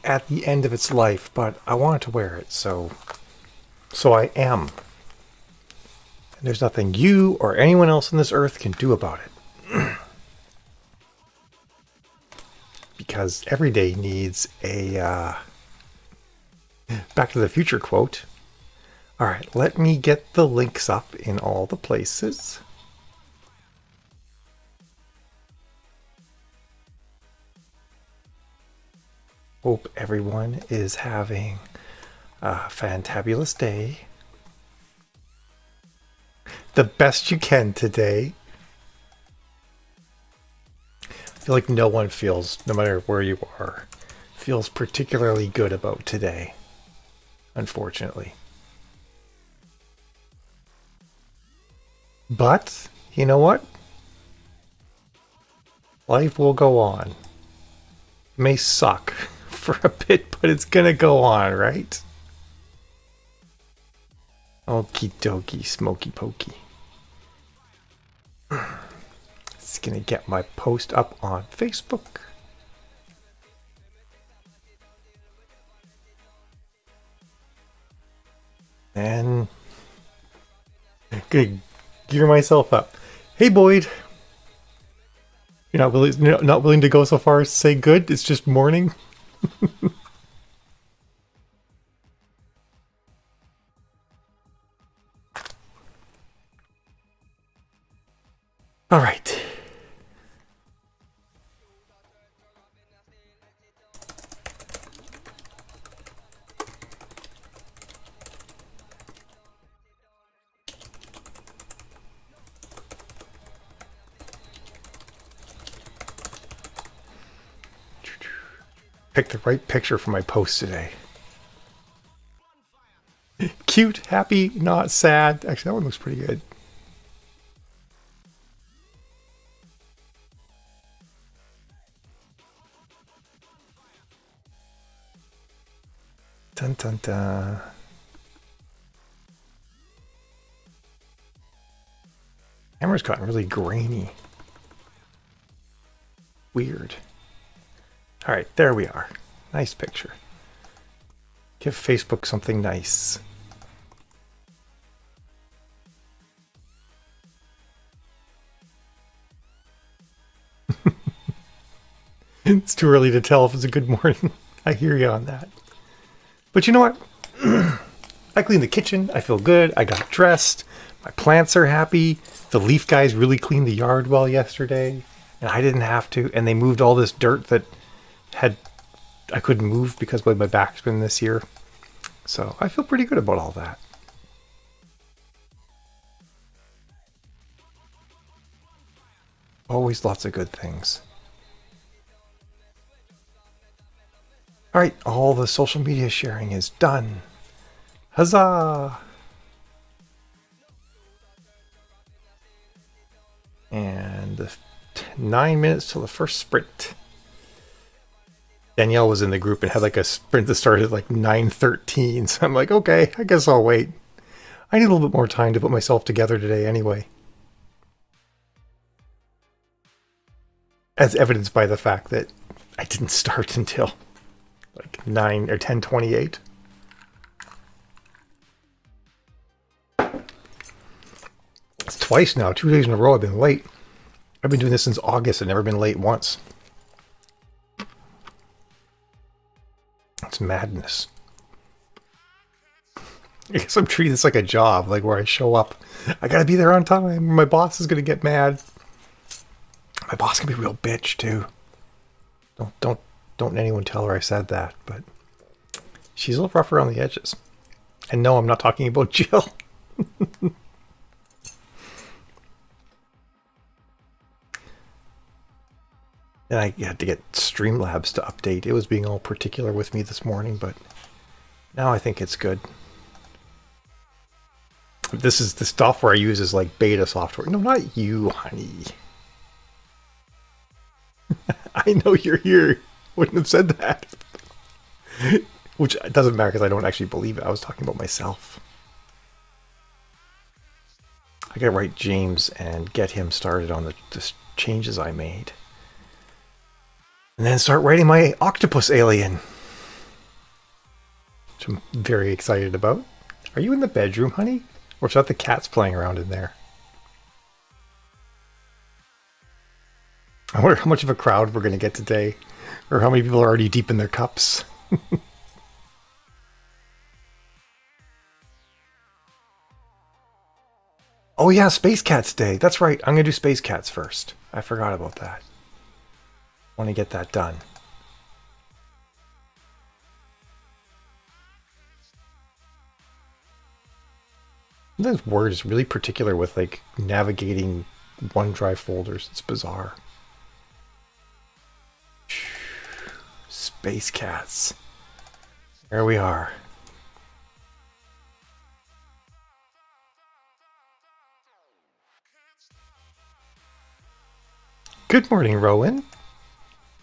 at the end of its life, but I wanted to wear it, so I am. And there's nothing you or anyone else on this earth can do about it. Because every day needs a Back to the Future quote. All right, let me get the links up in all the places. Hope everyone is having a fantabulous day. The best you can today. I feel like no one feels, no matter where you are, feels particularly good about today, unfortunately. But, you know what? Life will go on. It may suck for a bit, but it's gonna go on, right? Okie dokie, smoky pokey. It's gonna get my post up on Facebook. And gonna gear myself up. Hey Boyd, you're not willing to go so far as to say good. It's just morning. All right. Pick the right picture for my post today. Cute, happy, not sad. Actually, that one looks pretty good. Dun dun dun. Camera's gotten really grainy. Weird. All right, there we are. Nice picture. Give Facebook something nice. It's too early to tell if it's a good morning. I hear you on that. But you know what? I cleaned the kitchen. I feel good. I got dressed. My plants are happy. The leaf guys really cleaned the yard well yesterday, and I didn't have to. And they moved all this dirt that I couldn't move because of my back's been this year. So I feel pretty good about all that. Always lots of good things. All right, all the social media sharing is done. Huzzah! And 9 minutes till the first sprint. Danielle was in the group and had like a sprint that started at like 9:13. So I'm like, okay, I guess I'll wait. I need a little bit more time to put myself together today anyway. As evidenced by the fact that I didn't start until like 9 or 10:28. It's twice now, 2 days in a row I've been late. I've been doing this since August and never been late once. It's madness. I guess I'm treating this like a job, like where I show up. I gotta be there on time. My boss is gonna get mad. My boss can be a real bitch too. Don't anyone tell her I said that, but she's a little rough around the edges. And no, I'm not talking about Jill. And I had to get Streamlabs to update. It was being all particular with me this morning, but now I think it's good. This is the software I use is like beta software. No, not you, honey. I know you're here. Wouldn't have said that. Which doesn't matter because I don't actually believe it. I was talking about myself. I gotta write James and get him started on the changes I made. And then start writing my octopus alien. I'm very excited about. Are you in the bedroom, honey? Or is that the cats playing around in there? I wonder how much of a crowd we're going to get today. Or how many people are already deep in their cups. Oh yeah, Space Cats Day. That's right. I'm going to do Space Cats first. I forgot about that. I want to get that done. This Word is really particular with like navigating OneDrive folders. It's bizarre. Space Cats. There we are. Good morning, Rowan.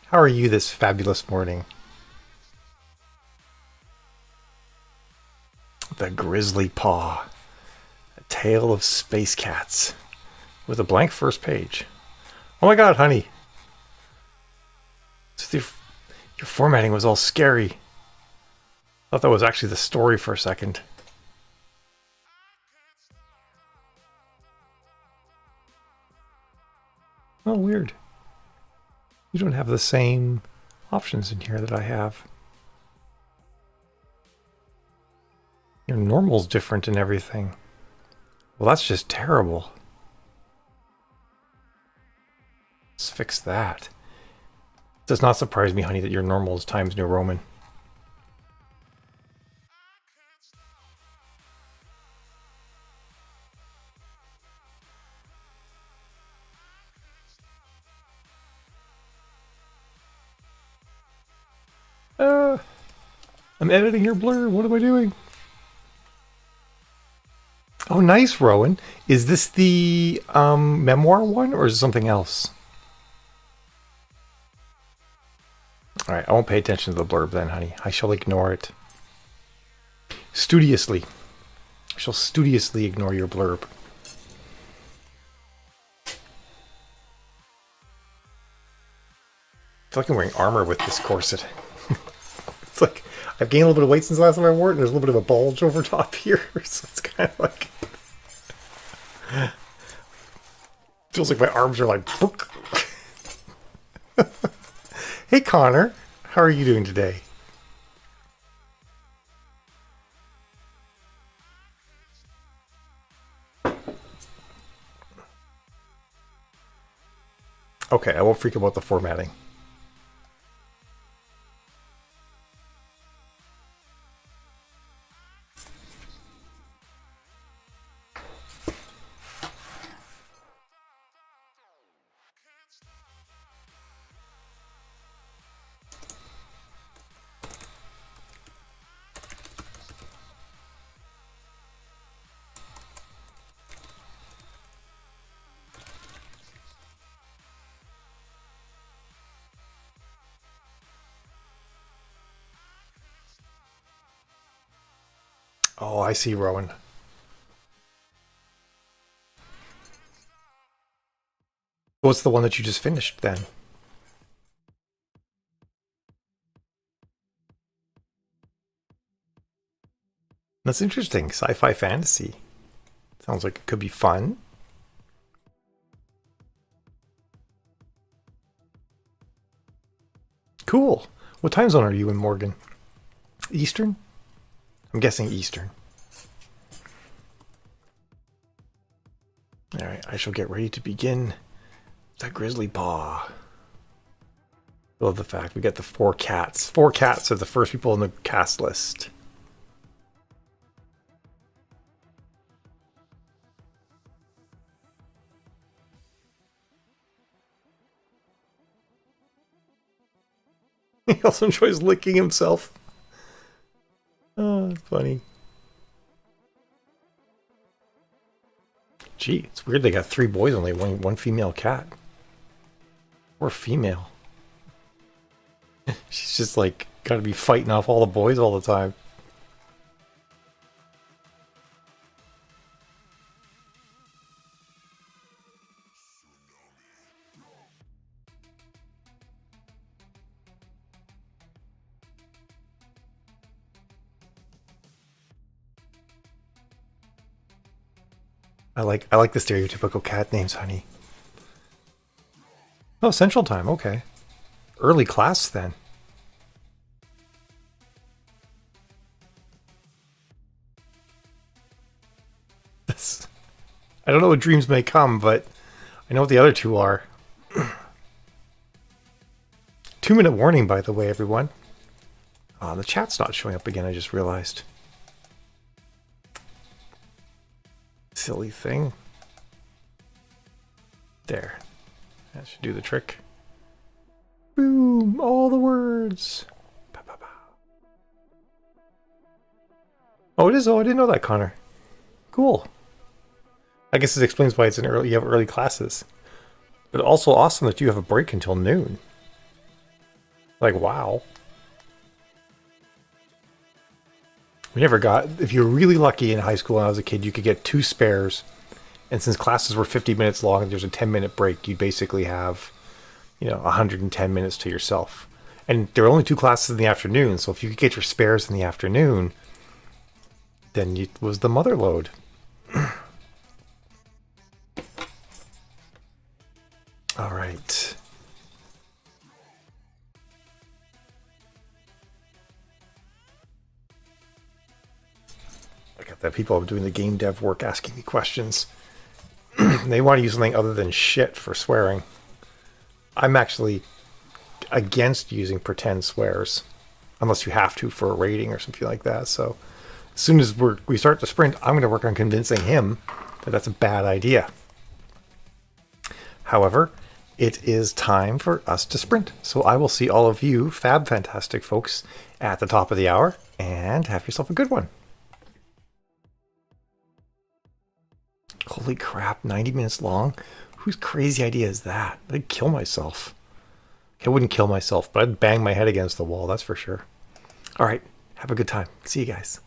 How are you this fabulous morning? The Grizzly Paw. A Tale of Space Cats. With a blank first page. Oh my god, honey. Your formatting was all scary. I thought that was actually the story for a second. Oh, weird. You don't have the same options in here that I have. Your normal's different and everything. Well, that's just terrible. Let's fix that. It does not surprise me, honey, that your normal is Times New Roman. I'm editing your blur. What am I doing? Oh, nice, Rowan. Is this the memoir one, or is it something else? All right, I won't pay attention to the blurb then, honey. I shall ignore it. Studiously. I shall studiously ignore your blurb. I feel like I'm wearing armor with this corset. It's like I've gained a little bit of weight since the last time I wore it, and there's a little bit of a bulge over top here, so it's kind of like feels like my arms are like. Hey Connor, how are you doing today? Okay, I won't freak about the formatting. Oh, I see, Rowan. What's the one that you just finished then? That's interesting. Sci-fi fantasy. Sounds like it could be fun. Cool. What time zone are you in, Morgan? Eastern? I'm guessing Eastern. Alright, I shall get ready to begin the Grizzly Paw. Love the fact we got the 4 cats. 4 cats are the first people on the cast list. He also enjoys licking himself. Oh, that's funny. Gee, it's weird they got 3 boys, only one female cat. Or female. She's just like gotta be fighting off all the boys all the time. I like the stereotypical cat names, honey. Oh, Central Time. Okay, early class then. This, I don't know what dreams may come, but I know what the other two are. 2-minute warning, by the way, everyone. The chat's not showing up again. I just realized. Silly thing. There. That should do the trick. Boom! All the words. Ba, ba, ba. Oh, it is. Oh, I didn't know that, Connor. Cool. I guess this explains why it's you have early classes. But also awesome that you have a break until noon. Like, wow. We never got... If you were really lucky in high school when I was a kid, you could get 2 spares. And since classes were 50 minutes long and there's a 10-minute break, you'd basically have, 110 minutes to yourself. And there were only 2 classes in the afternoon, so if you could get your spares in the afternoon, then it was the mother load. All right. I got that people doing the game dev work asking me questions. They want to use something other than shit for swearing. I'm actually against using pretend swears, unless you have to for a rating or something like that. So as soon as we start the sprint, I'm going to work on convincing him that that's a bad idea. However, it is time for us to sprint. So I will see all of you fab fantastic folks at the top of the hour, and have yourself a good one. Holy crap, 90 minutes long? Whose crazy idea is that? I'd kill myself. I wouldn't kill myself, but I'd bang my head against the wall, that's for sure. All right, have a good time. See you guys.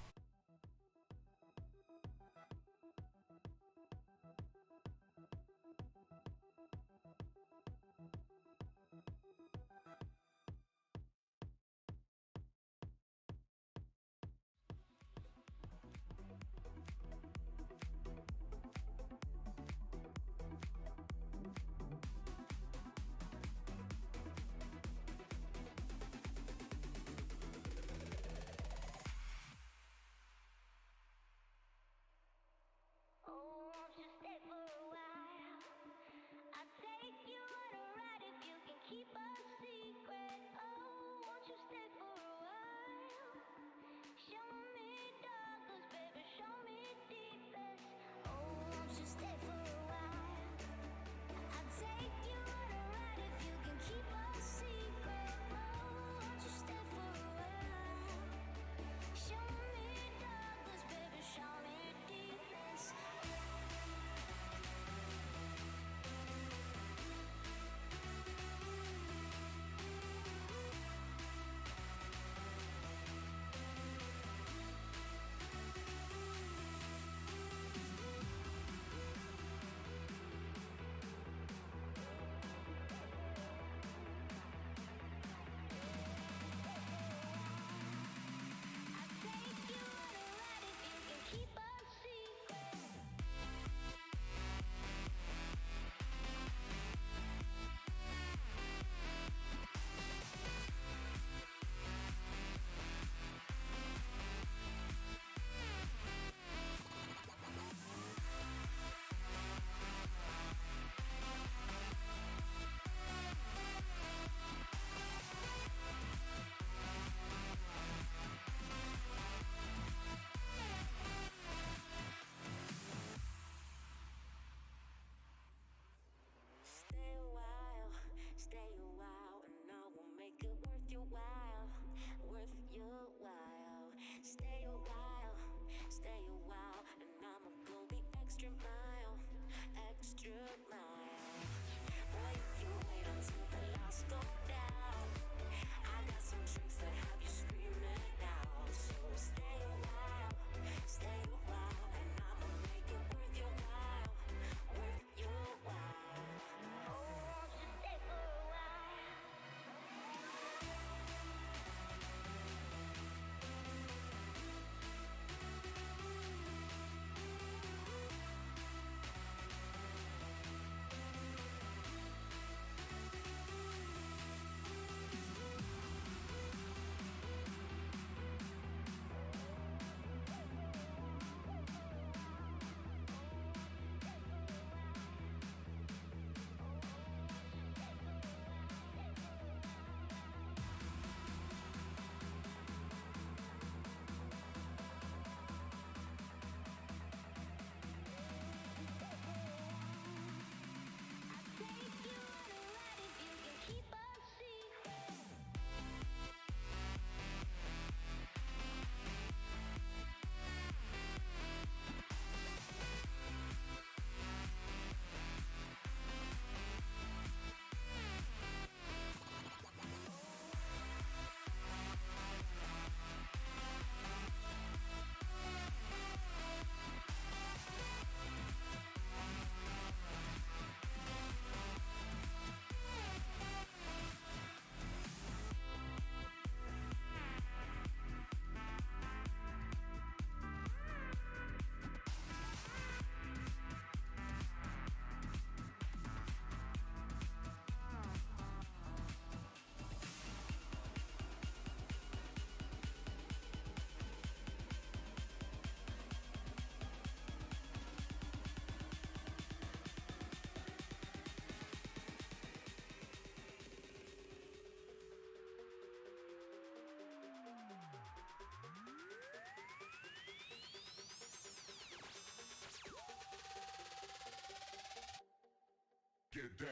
Get down.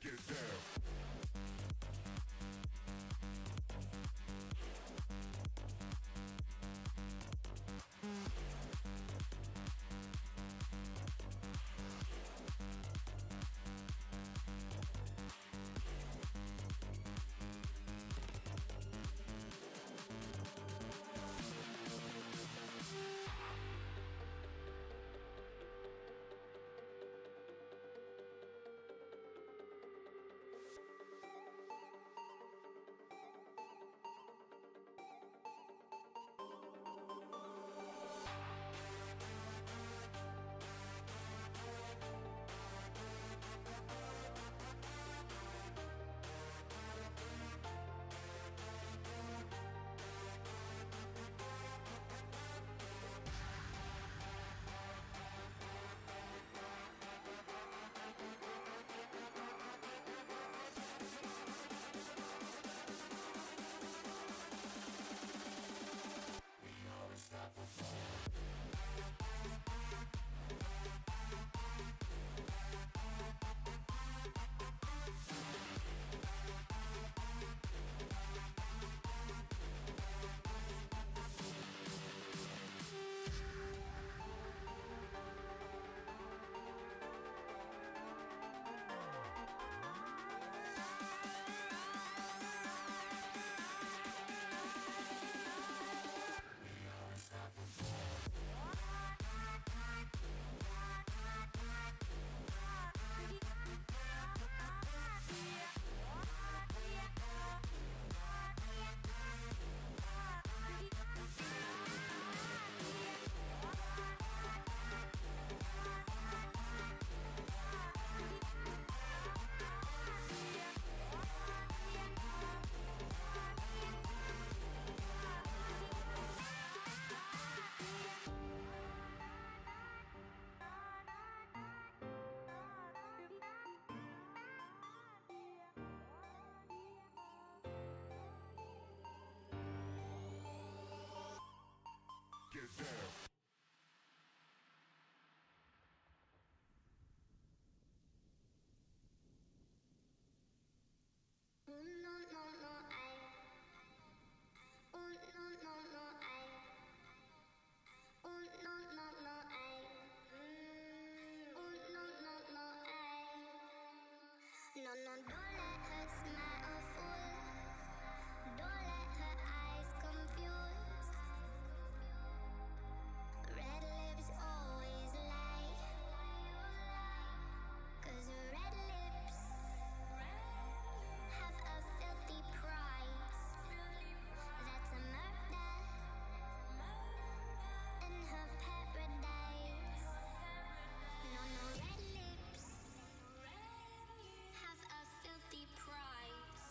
Get down. Get down. Oh no no no oh no no no oh no no no oh no no no no no, don't let her smile a fool, don't let her eyes confuse, red lips always lie, 'cause red lips have a filthy price. That's a murder in her paradise. No, no, red lips have a filthy price.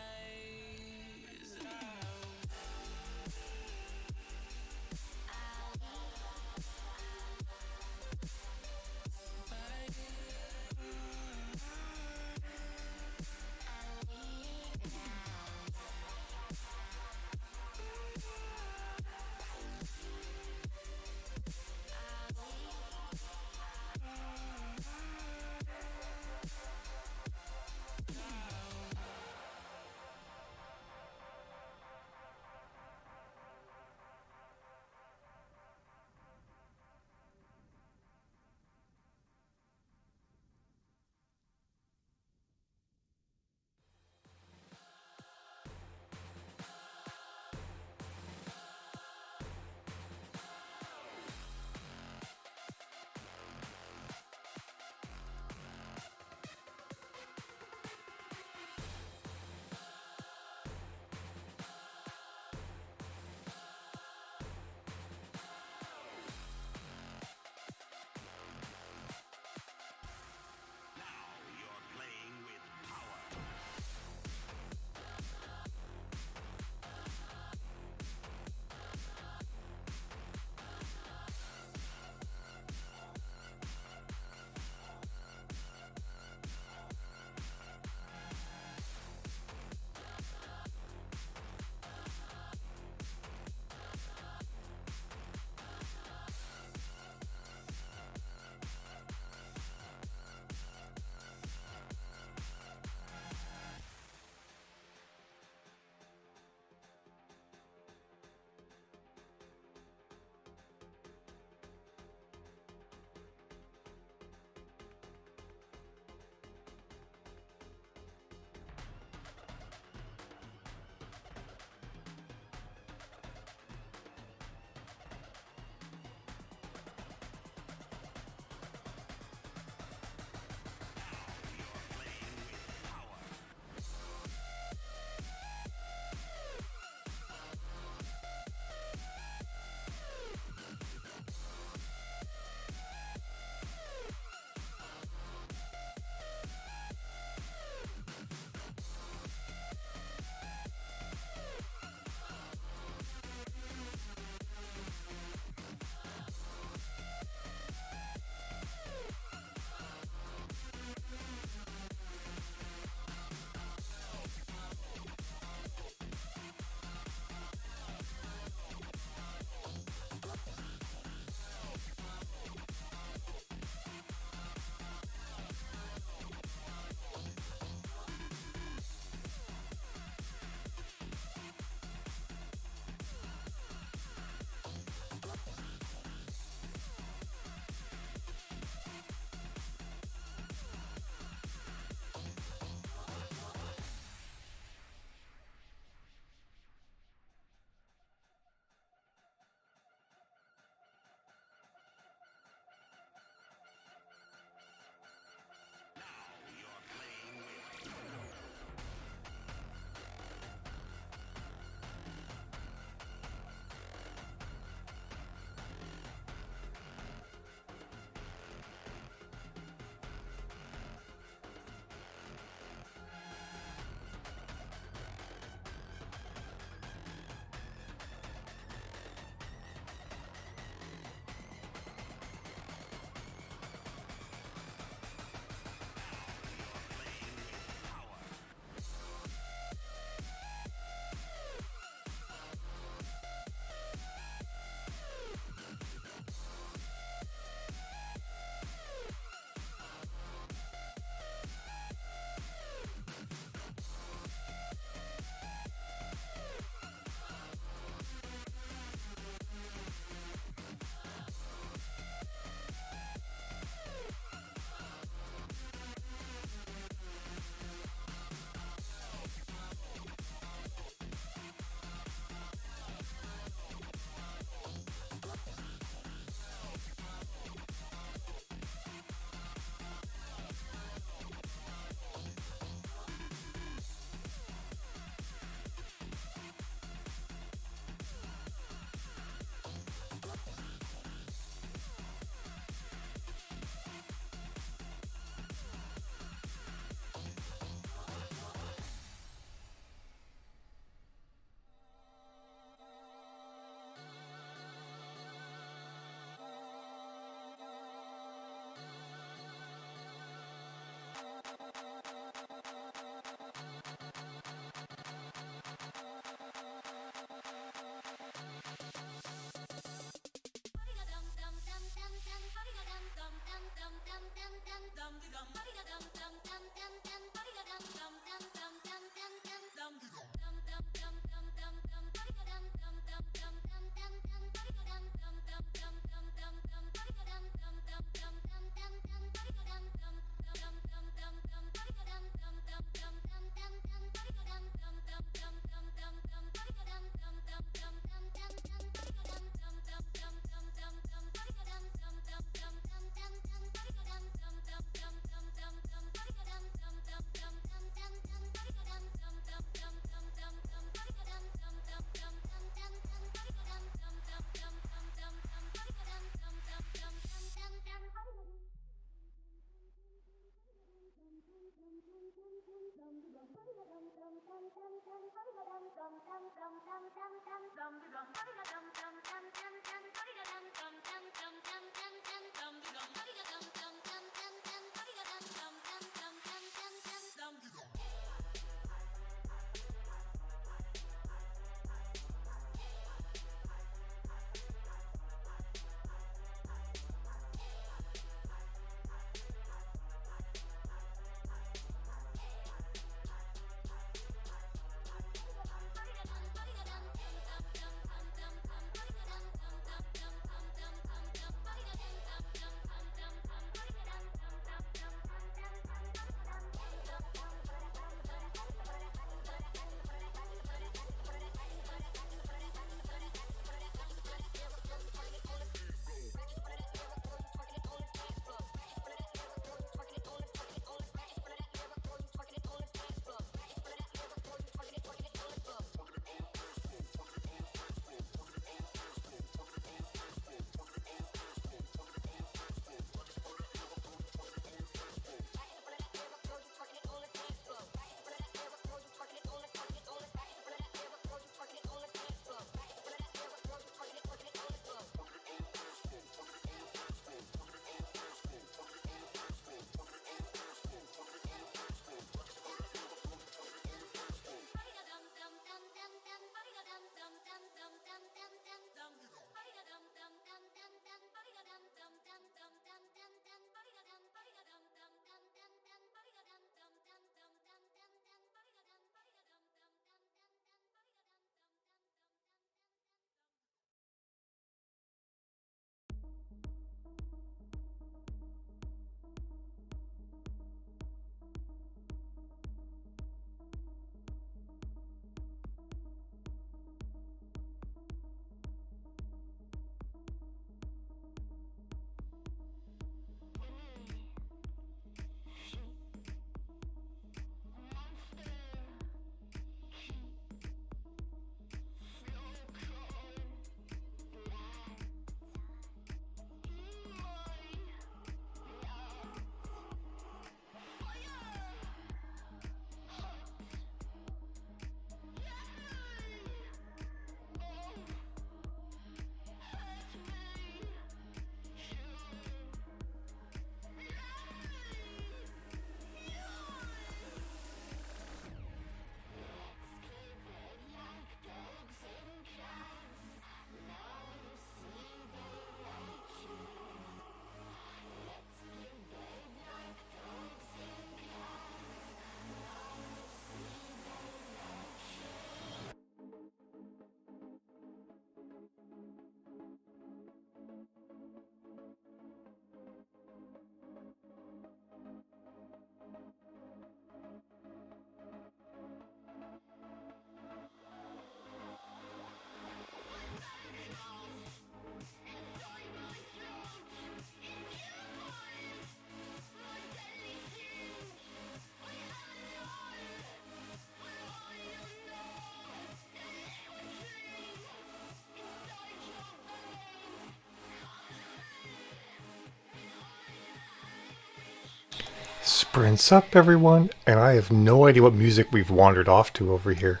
Sprints up, everyone, and I have no idea what music we've wandered off to over here.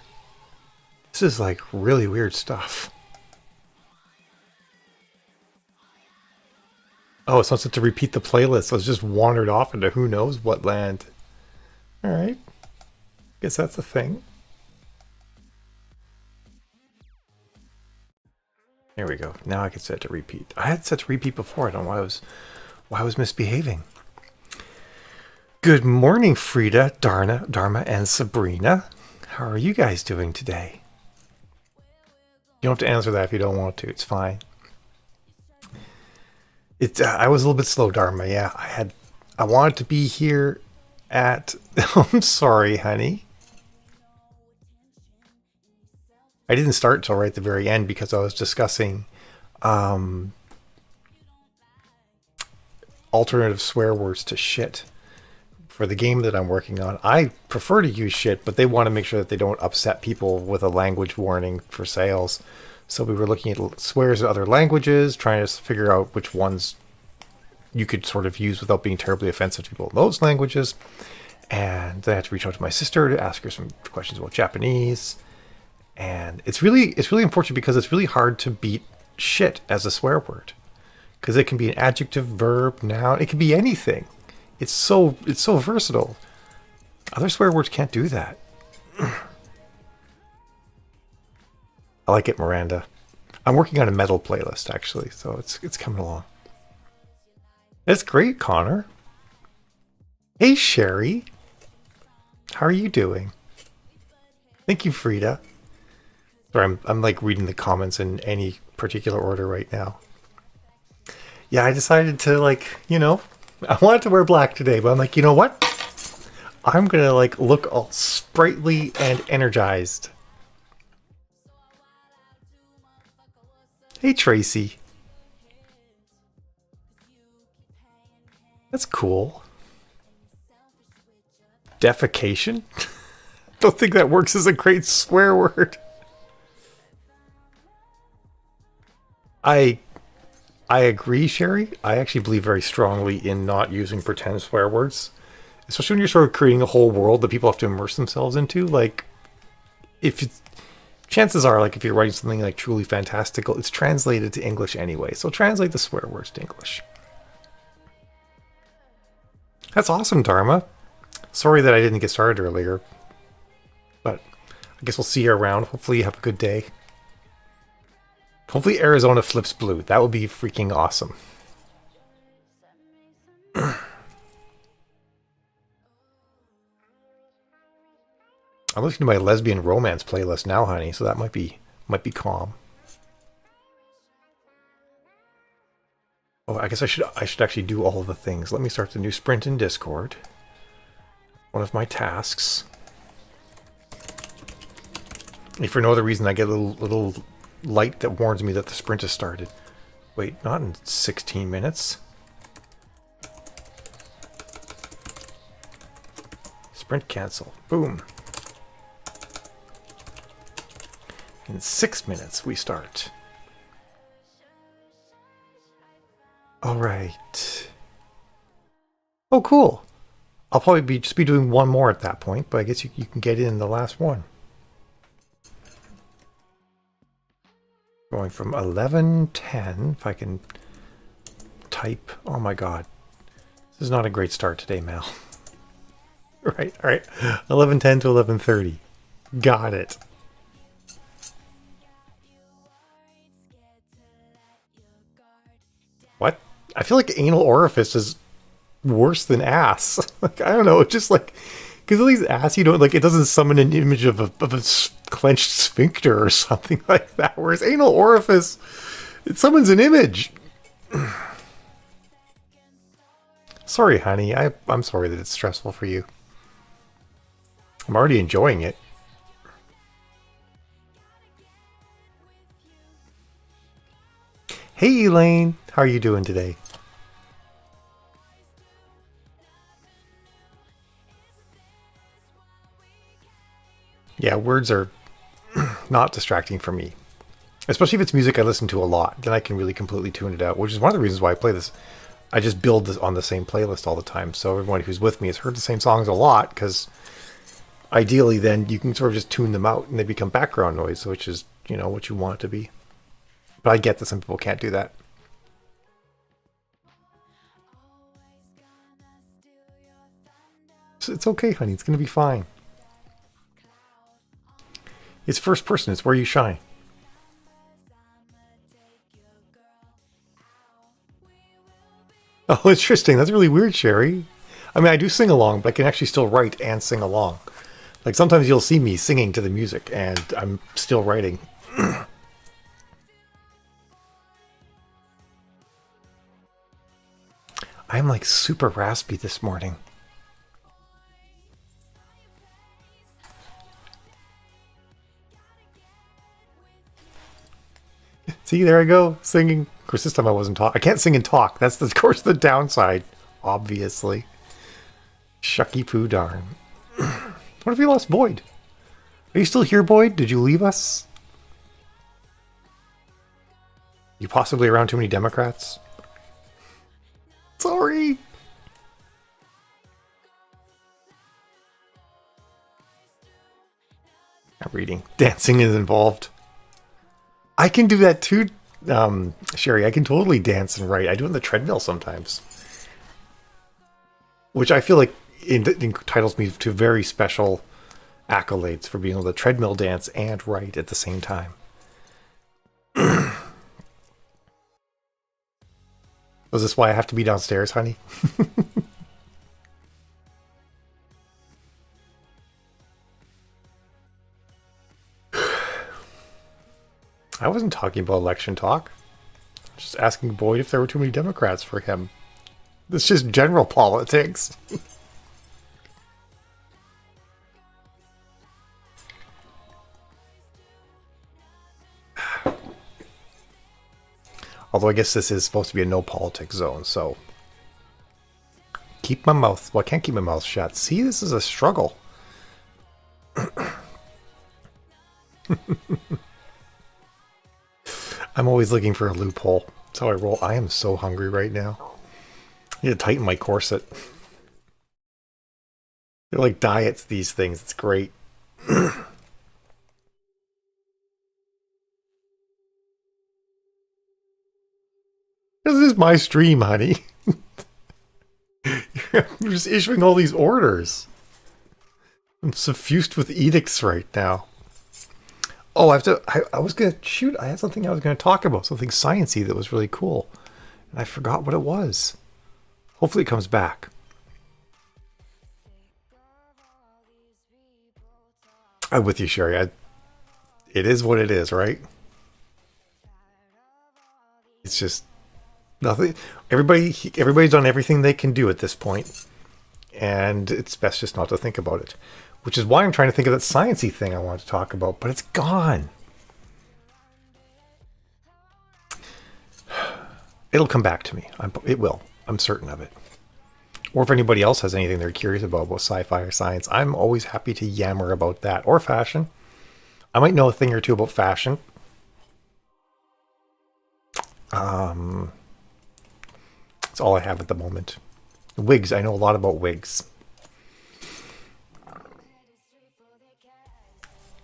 This is like really weird stuff. Oh, it's not set to repeat the playlist. I was just wandered off into who knows what land. Alright. Guess that's a thing. There we go. Now I can set it to repeat. I had set to repeat before. I don't know why I was misbehaving. Good morning, Frida, Darna, Dharma, and Sabrina. How are you guys doing today? You don't have to answer that if you don't want to. It's fine. I was a little bit slow, Dharma. Yeah, I wanted to be here at. I'm sorry, honey. I didn't start until right at the very end because I was discussing alternative swear words to shit for the game that I'm working on. I prefer to use shit, but they want to make sure that they don't upset people with a language warning for sales. So we were looking at swears in other languages, trying to figure out which ones you could sort of use without being terribly offensive to people in those languages. And then I had to reach out to my sister to ask her some questions about Japanese. And it's really unfortunate because it's really hard to beat shit as a swear word. Because it can be an adjective, verb, noun, it can be anything. It's so versatile. Other swear words can't do that. I like it, Miranda. I'm working on a metal playlist actually, so it's coming along. That's great, Connor. Hey, Sherry. How are you doing? Thank you, Frida. Sorry, I'm like reading the comments in any particular order right now. Yeah, I decided to I wanted to wear black today, but I'm like, you know what? I'm gonna like look all sprightly and energized. Hey, Tracy. That's cool. Defecation? Don't think that works as a great swear word. I agree, Sherry. I actually believe very strongly in not using pretend swear words. Especially when you're sort of creating a whole world that people have to immerse themselves into. Like, chances are, like, if you're writing something like truly fantastical, it's translated to English anyway. So translate the swear words to English. That's awesome, Dharma. Sorry that I didn't get started earlier. But I guess we'll see you around. Hopefully you have a good day. Hopefully Arizona flips blue. That would be freaking awesome. I'm listening to my lesbian romance playlist now, honey, so that might be calm. Oh, I guess I should actually do all of the things. Let me start the new sprint in Discord. One of my tasks. If for no other reason, I get a little light that warns me that the sprint has started. Wait, not in 16 minutes. Sprint cancel. Boom. In 6 minutes, we start. All right. Oh, cool. I'll probably just be doing one more at that point, but I guess you can get in the last one. Going from 11:10, if I can type. Oh my god. This is not a great start today, Mel. Right, all right. 11:10 to 11:30. Got it. What? I feel like anal orifice is worse than ass. Like, I don't know, it's just like, because at least ass, you don't, like, it doesn't summon an image of a clenched sphincter or something like that, whereas anal orifice, it summons an image. Sorry, honey, I'm sorry that it's stressful for you. I'm already enjoying it. Hey, Elaine, how are you doing today? Yeah, words are not distracting for me. Especially if it's music I listen to a lot, then I can really completely tune it out, which is one of the reasons why I play this. I just build this on the same playlist all the time, so everyone who's with me has heard the same songs a lot, because ideally then you can sort of just tune them out and they become background noise, which is, you know, what you want it to be. But I get that some people can't do that. So it's okay, honey. It's going to be fine. It's first person. It's where you shine. Oh, interesting. That's really weird, Sherry. I mean, I do sing along, but I can actually still write and sing along. Like, sometimes you'll see me singing to the music, and I'm still writing. I'm, like, super raspy this morning. See, there I go, singing. Of course, this time I wasn't talking. I can't sing and talk. That's, of course, the downside, obviously. Shucky poo darn. What if we lost Boyd? Are you still here, Boyd? Did you leave us? You possibly around too many Democrats? Sorry. reading. Dancing is involved. I can do that too, Sherry. I can totally dance and write. I do it on the treadmill sometimes. Which I feel like entitles me to very special accolades for being able to treadmill dance and write at the same time. Was this why I have to be downstairs, honey? I wasn't talking about election talk. Just asking Boyd if there were too many Democrats for him. It's just general politics. Although I guess this is supposed to be a no politics zone, so keep my mouth. Well, I can't keep my mouth shut. See, this is a struggle. I'm always looking for a loophole. That's how I roll. I am so hungry right now. I need to tighten my corset. They're like diets, these things. It's great. This is my stream, honey. You're just issuing all these orders. I'm suffused with edicts right now. Oh, I was gonna shoot. I had something I was gonna talk about, something sciencey that was really cool, and I forgot what it was. Hopefully, it comes back. I'm with you, Sherry. It is what it is, right? It's just nothing. Everybody's done everything they can do at this point, and it's best just not to think about it. Which is why I'm trying to think of that sciencey thing I want to talk about, but it's gone. It'll come back to me. It will. I'm certain of it. Or if anybody else has anything they're curious about sci-fi or science, I'm always happy to yammer about that. Or fashion. I might know a thing or two about fashion. That's all I have at the moment. Wigs. I know a lot about wigs.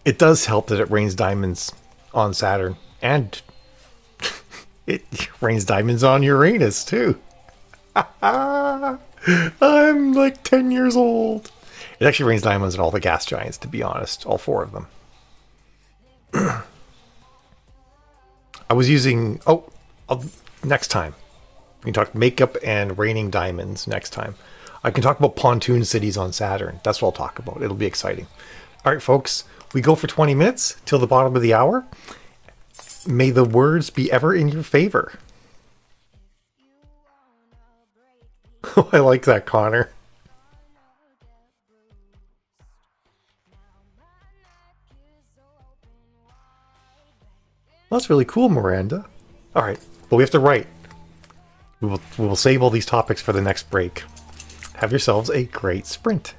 It does help that it rains diamonds on Saturn, and it rains diamonds on Uranus, too. I'm like 10 years old. It actually rains diamonds on all the gas giants, to be honest. All 4 of them. I was using... next time. We can talk makeup and raining diamonds next time. I can talk about pontoon cities on Saturn. That's what I'll talk about. It'll be exciting. All right, folks. We go for 20 minutes till the bottom of the hour. May the words be ever in your favor. I like that, Connor. That's really cool, Miranda. All right, but we have to write. We will save all these topics for the next break. Have yourselves a great sprint.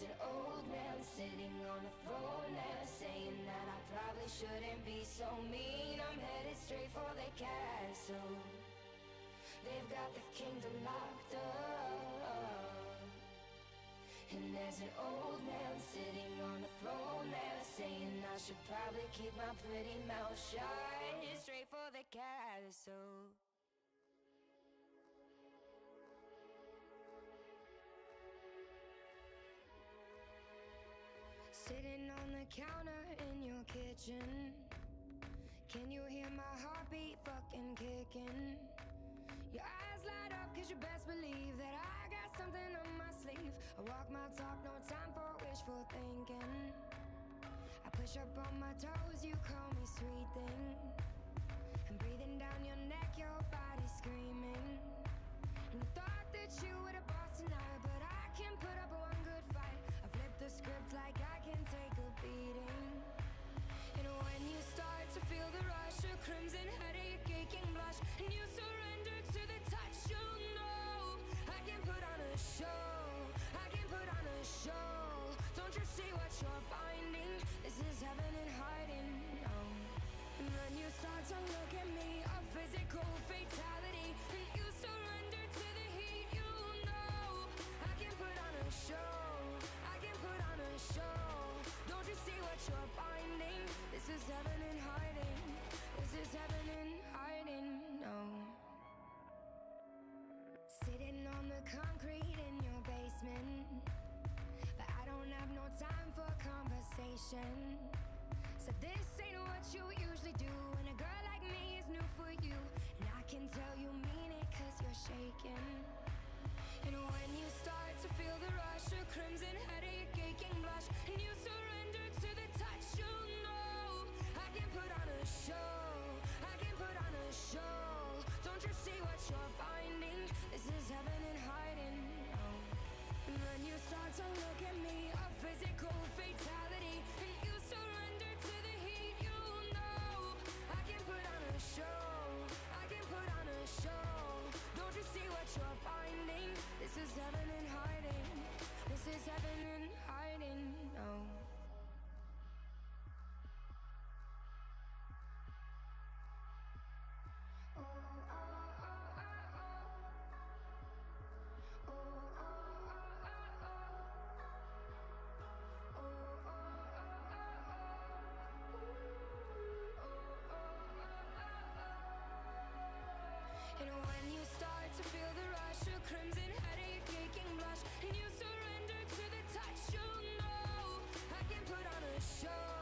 there's an old man sitting on a throne there, saying that I probably shouldn't be so mean. I'm headed straight for the castle. They've got the kingdom locked up. And there's an old man sitting on the throne there, saying I should probably keep my pretty mouth shut. Straight for the castle. Sitting on the counter in your kitchen, can you hear my heartbeat fucking kicking? Your eyes light up cause you best believe that I got something on my sleeve. I walk my talk, no time for wishful thinking. I push up on my toes, you call me sweet thing. And breathing down your neck, your body screaming. And you thought that you were the boss tonight, but I can put up one good fight. I flip the script like I can take a beating. And when you start to feel the rush, a crimson headache, aching blush, and you surrender to the touch, you know I can put on a show. I can put on a show. Don't you see what you're finding? This is heaven in hiding. No. And when you start to look at me, a physical fatality, and you surrender to the heat, you know I can put on a show. I can put on a show. Don't you see what you're finding? This is heaven in hiding. This is heaven in hiding. No. Sitting on the concrete in your basement, but I don't have no time for conversation. So this ain't what you usually do, and a girl like me is new for you. And I can tell you mean it cause you're shaking. And when you start to feel the rush, a crimson headache, aching blush, and you surrender to the touch, you know I can put on a show. I can put on a show. Don't you see what you're finding? This is heaven in hiding. Oh. And when you start to look at me, a physical fatality, and you surrender to the heat, you know I can put on a show. I can put on a show. Don't you see what you're finding? This is heaven in hiding. This is heaven in hiding. No. And when you start to feel the rush, a crimson headache, aching blush, and you surrender to the touch, you know I can put on a show.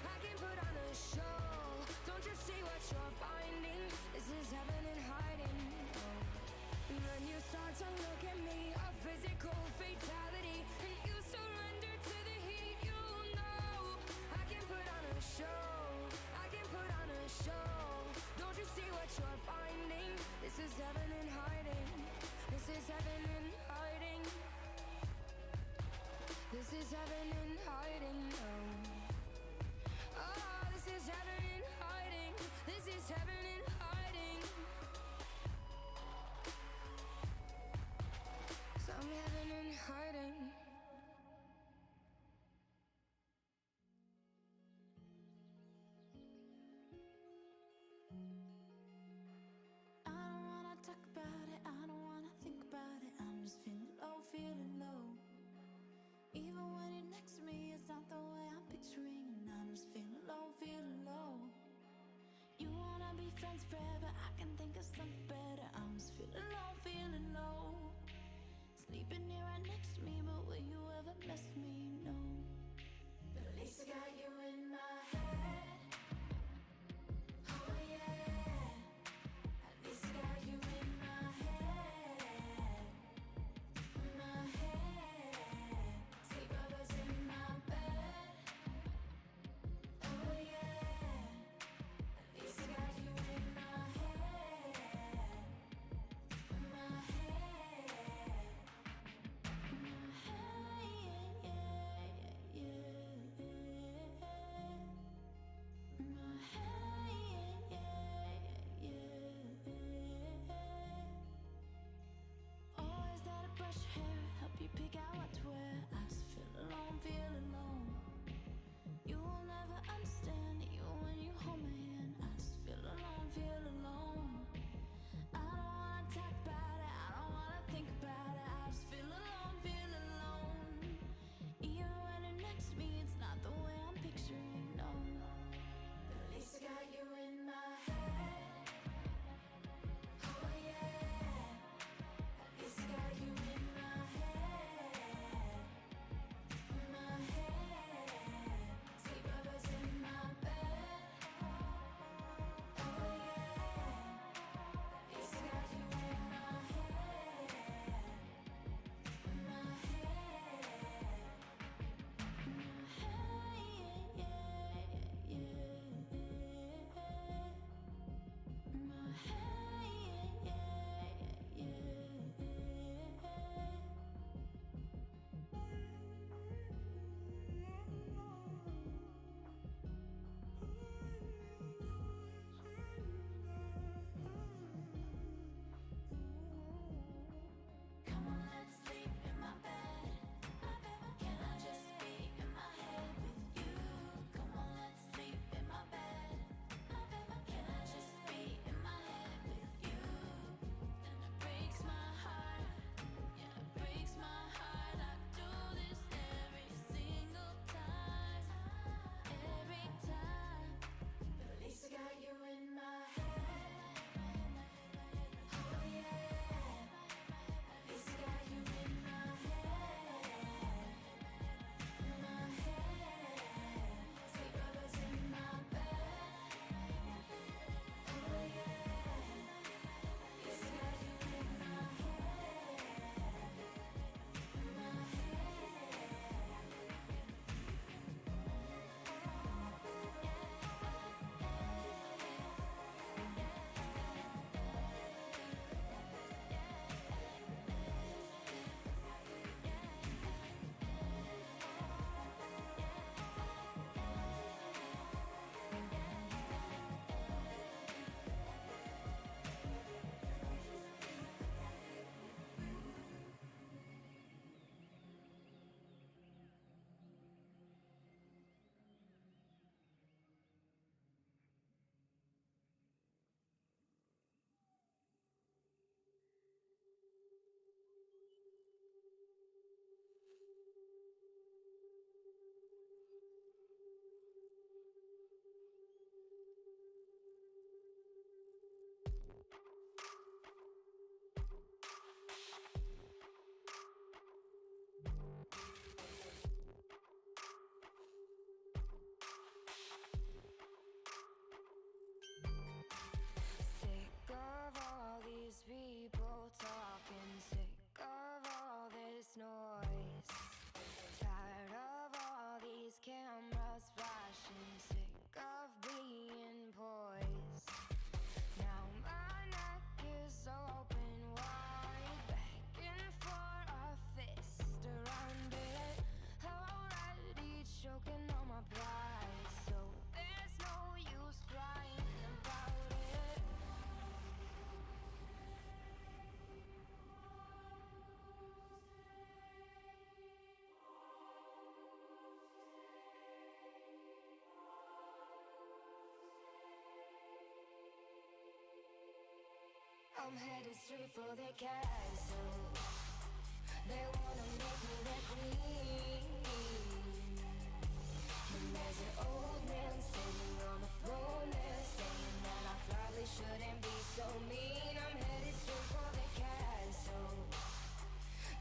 I can put on a show. Don't you see what you're finding? This is heaven in hiding. Oh. And when you start to look at me, a physical fatality, and you surrender to the heat, you know I can put on a show. I can put on a show. Don't you see what you're finding? This is heaven in hiding. This is heaven in hiding. This is heaven in hiding. Oh, oh, this is heaven in hiding. This is heaven in hiding. Some heaven in hiding. Talk about it, I don't wanna think about it. I'm just feeling low, feeling low. Even when you're next to me, it's not the way I'm picturing. I'm just feeling low, feeling low. You wanna be friends forever, I can think of something better. I'm just feeling low, feeling low. Sleeping here right next to me, but will you ever miss me? No. But at least I got you in my head. Oh yeah. At least I got you in my head. My head. Sleepovers in my bed. Oh yeah. At least I got you in my head. My head. My head, yeah, yeah. I'm headed straight for the castle. They wanna make me their queen. And there's an old man sitting on the throne there, saying that I probably shouldn't be so mean. I'm headed straight for the castle.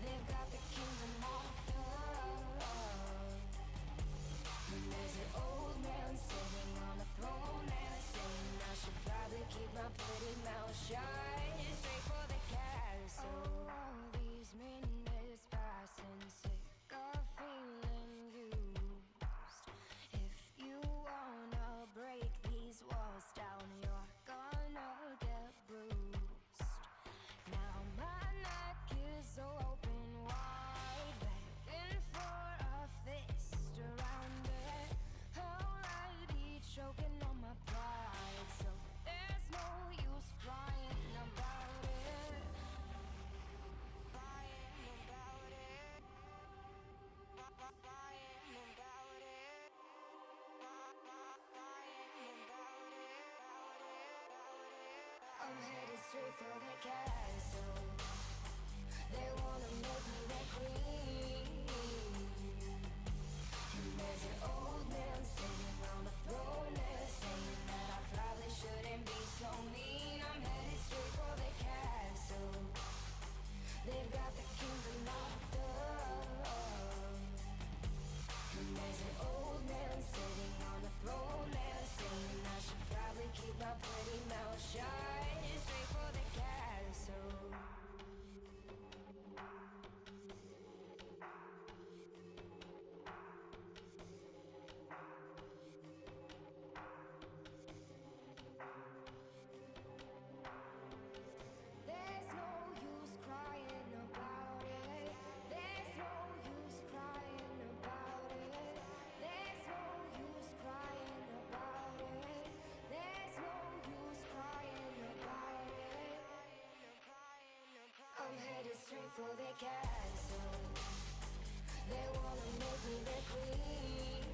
They've got the kingdom locked up. And there's an old man sitting on the throne there, saying I should probably keep my pretty mouth shut. Straight for the castle. Oh, these minutes passing, sick of feeling used. If you wanna break these walls down, you're gonna get bruised. Now my neck is so open wide, begging for a fist around it. Already choking on my pride, so there's no use crying about it. Crying about it. Crying about it. Crying about it. I'm headed straight for the castle. They wanna make me their queen. And there's an old man sitting on the throne there, saying that I probably shouldn't be so mean. I'm headed straight for the castle. They've got the kingdom locked up. And there's an old man sitting on the throne there, saying I should probably keep my pretty mouth shut. Straight for the castle. There's no use crying about it. There's no use crying about it. There's no use crying about it. There's no use crying about it. I'm headed straight for the castle. They wanna make me their queen.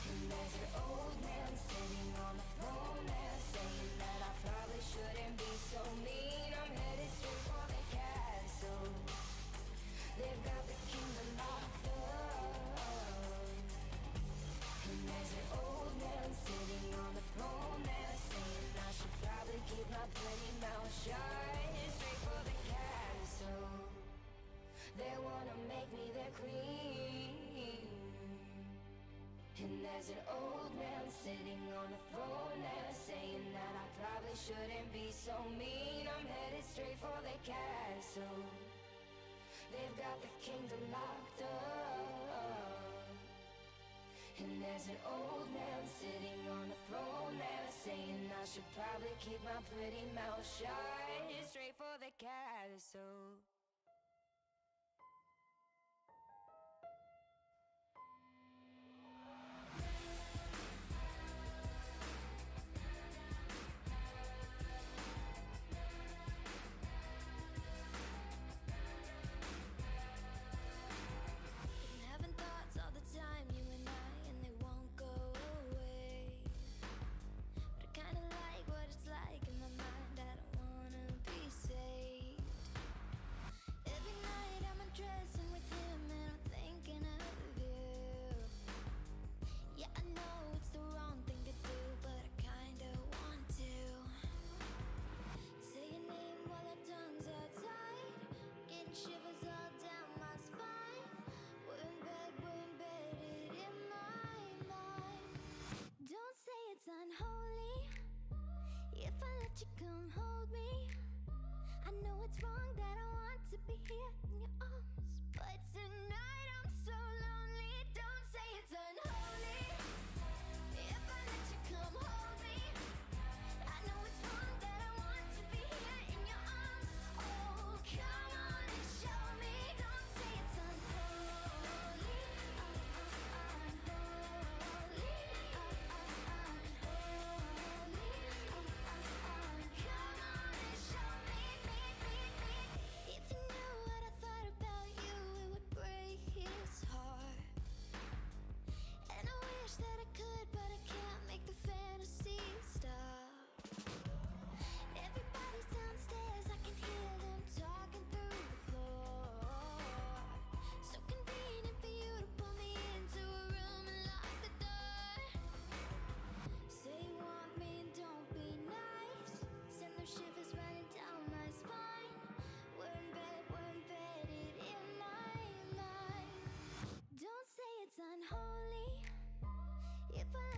And there's an old man sitting on the throne there, saying that I probably shouldn't be so mean. I'm headed straight for the castle. They've got the kingdom locked up. And there's an old man sitting on the throne there, saying I should probably keep my pretty mouth shut. Straight for the castle. They wanna make me their queen. And there's an old man sitting on the throne there, saying that I probably shouldn't be so mean. I'm headed straight for the castle. They've got the kingdom locked up. And there's an old man sitting on the throne there, saying I should probably keep my pretty mouth shut. Straight for the castle. Been having thoughts all the time, you and I, and they won't go away. But I kinda like what it's like in my mind. I don't wanna be saved. Every night I'm undressing with him and I'm thinking of you. Yeah, I know it's the wrong thing to do, but I kinda want to. Say your name while our tongues are tied, getting shivers all down my spine. We're embedded in my mind. Don't say it's unholy if I let you come hold me. I know it's wrong that I want to be here in your arms, but tonight I'm so lonely. Don't say it's unholy if I let you come hold me. I know it's wrong that I want to be here in your arms. Oh, come on and show me. Don't say it's unholy. Unholy. Unholy. Come on and show me. If you knew what I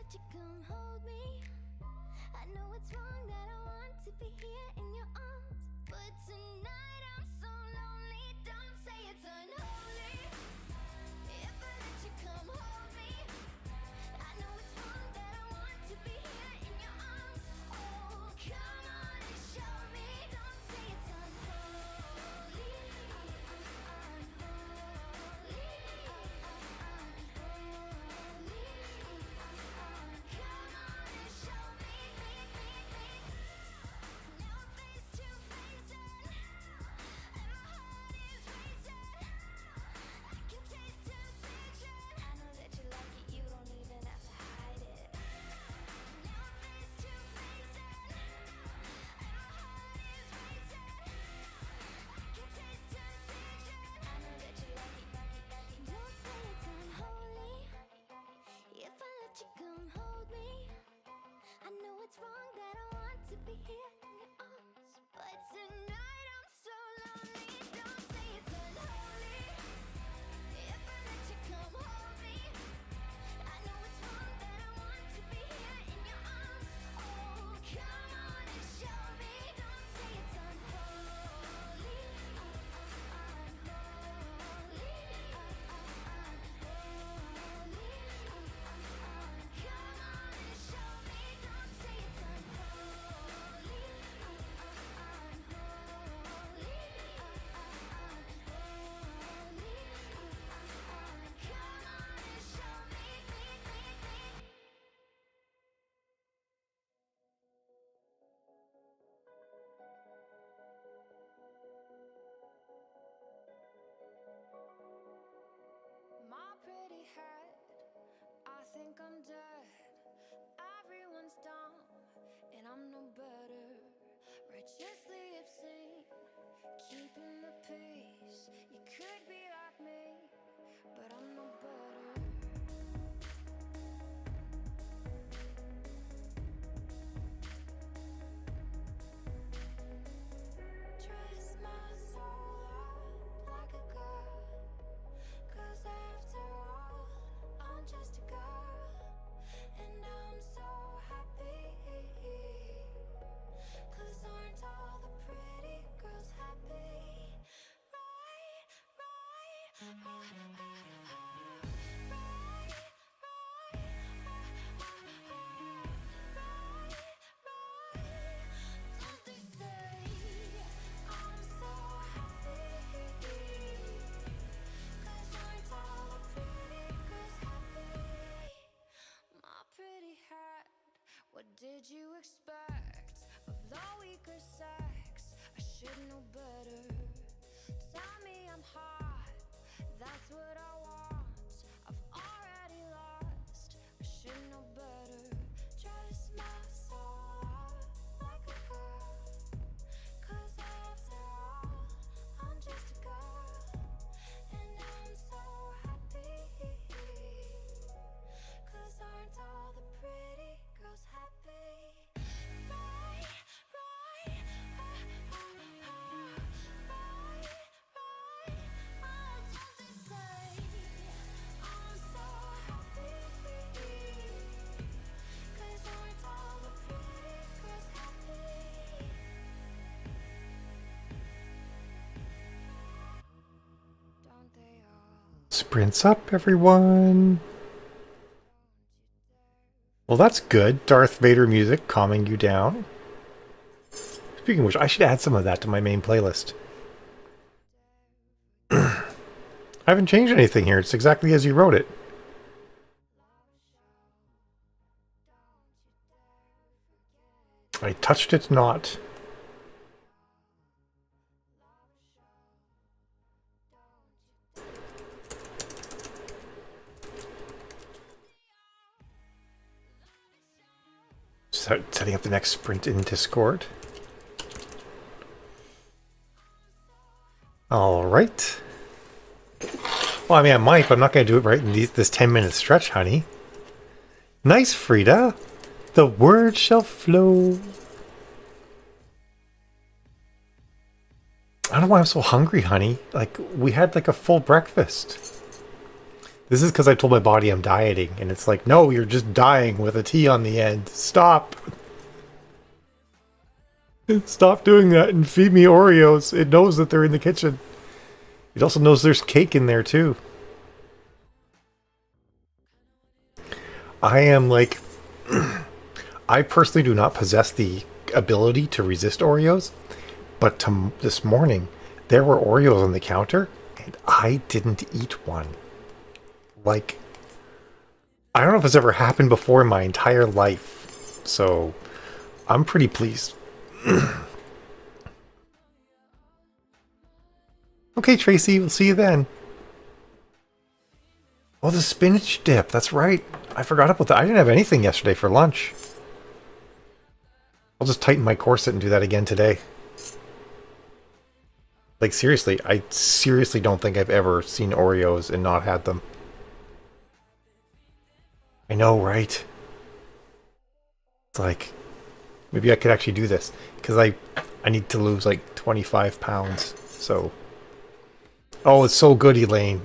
let you come hold me. I know it's wrong that I want to be here in your arms, but tonight I'm so lonely. Don't say it's unholy. If I let you come hold me, I know it's wrong that I want to be here in your arms. Oh, come on and show me. Don't say it's unholy. Come on and show me. Now I'm face to face and my heart is racing. I can taste temptation. I know that you like it, you don't even have to hide it. Now I'm face to face and my heart is racing. I can taste temptation. I know that you like it. Don't say it's unholy. If I let you come hold me, I know it's wrong that I want to be here in your arms, but tonight I'm so lonely. Don't say it's unholy. If I let you come hold me, I know it's wrong that I want to be here in your arms. Oh, come on and show me. Don't say it's unholy. Come on and show me. Don't say it's unholy. Come on and show me. My pretty head, I think I'm dead. Everyone's dumb, and I'm no better. Righteously obscene, keeping the peace. You could be like me, but I'm no better. Dress my soul up like a girl, 'cause after all, I'm just a girl, and I'm so happy. 'Cause aren't all the pretty girls happy? Right, Don't they say I'm so happy? 'cause aren't all the pretty girls happy? My pretty head, what did you expect of the weaker sex? I should know better. Tell me I'm hot, that's what I want. I've already lost, I should know better. Dress my soul up like a girl, 'cause after all, I'm just a girl, and I'm so happy. 'Cause aren't all the pretty girls happy? Right, Don't they say I'm so happy? 'cause aren't all the pretty girls happy? Don't they all? Sprints up, everyone. Well, that's good. Darth Vader music calming you down. Speaking of which, I should add some of that to my main playlist. I haven't changed anything here. It's exactly as you wrote it. I touched it not. Setting up the next sprint in Discord. All right. Well, I mean, I might, but I'm not going to do it right in this 10-minute stretch, honey. Nice, Frida. The word shall flow. I don't know why I'm so hungry, honey. Like, we had like a full breakfast. This is because I told my body I'm dieting, and it's like, no, you're just dying with a T on the end. Stop. Stop doing that and feed me Oreos. It knows that they're in the kitchen. It also knows there's cake in there, too. I am like... I personally do not possess the ability to resist Oreos, but this morning, there were Oreos on the counter, and I didn't eat one. Like, I don't know if it's ever happened before in my entire life, so I'm pretty pleased. Okay, Tracy, we'll see you then. Oh, the spinach dip, that's right. I forgot about that. I didn't have anything yesterday for lunch. I'll just tighten my corset and do that again today. Like, seriously, I seriously don't think I've ever seen Oreos and not had them. I know, right? It's like, maybe I could actually do this. Because I need to lose like 25 pounds. So. Oh, it's so good, Elaine.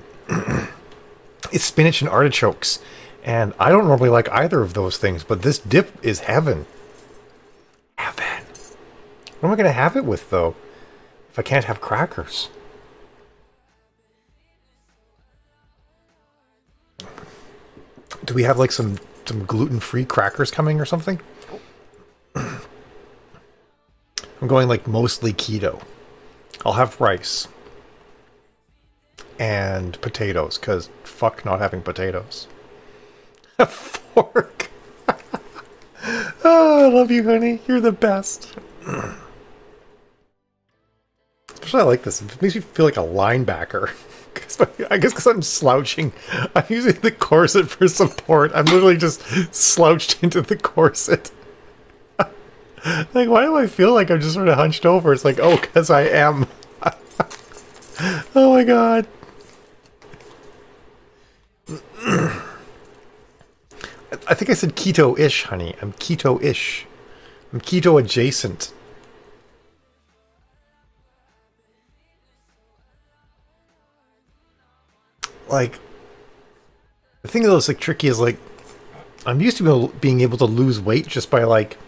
It's spinach and artichokes. And I don't normally like either of those things. But this dip is heaven. Heaven. What am I going to have it with, though? If I can't have crackers. Do we have like some gluten-free crackers coming or something? I'm going like mostly keto. I'll have rice. And potatoes, because fuck not having potatoes. A fork. Oh, I love you, honey. You're the best. Especially I like this. It makes me feel like a linebacker. I guess because I'm slouching. I'm using the corset for support. I'm literally just slouched into the corset. Like, why do I feel like I'm just sort of hunched over? It's like, oh, because I am. Oh my god. I think I said keto-ish, honey. I'm keto-ish. I'm keto-adjacent. Like, the thing that was like tricky is like, I'm used to being able to lose weight just by like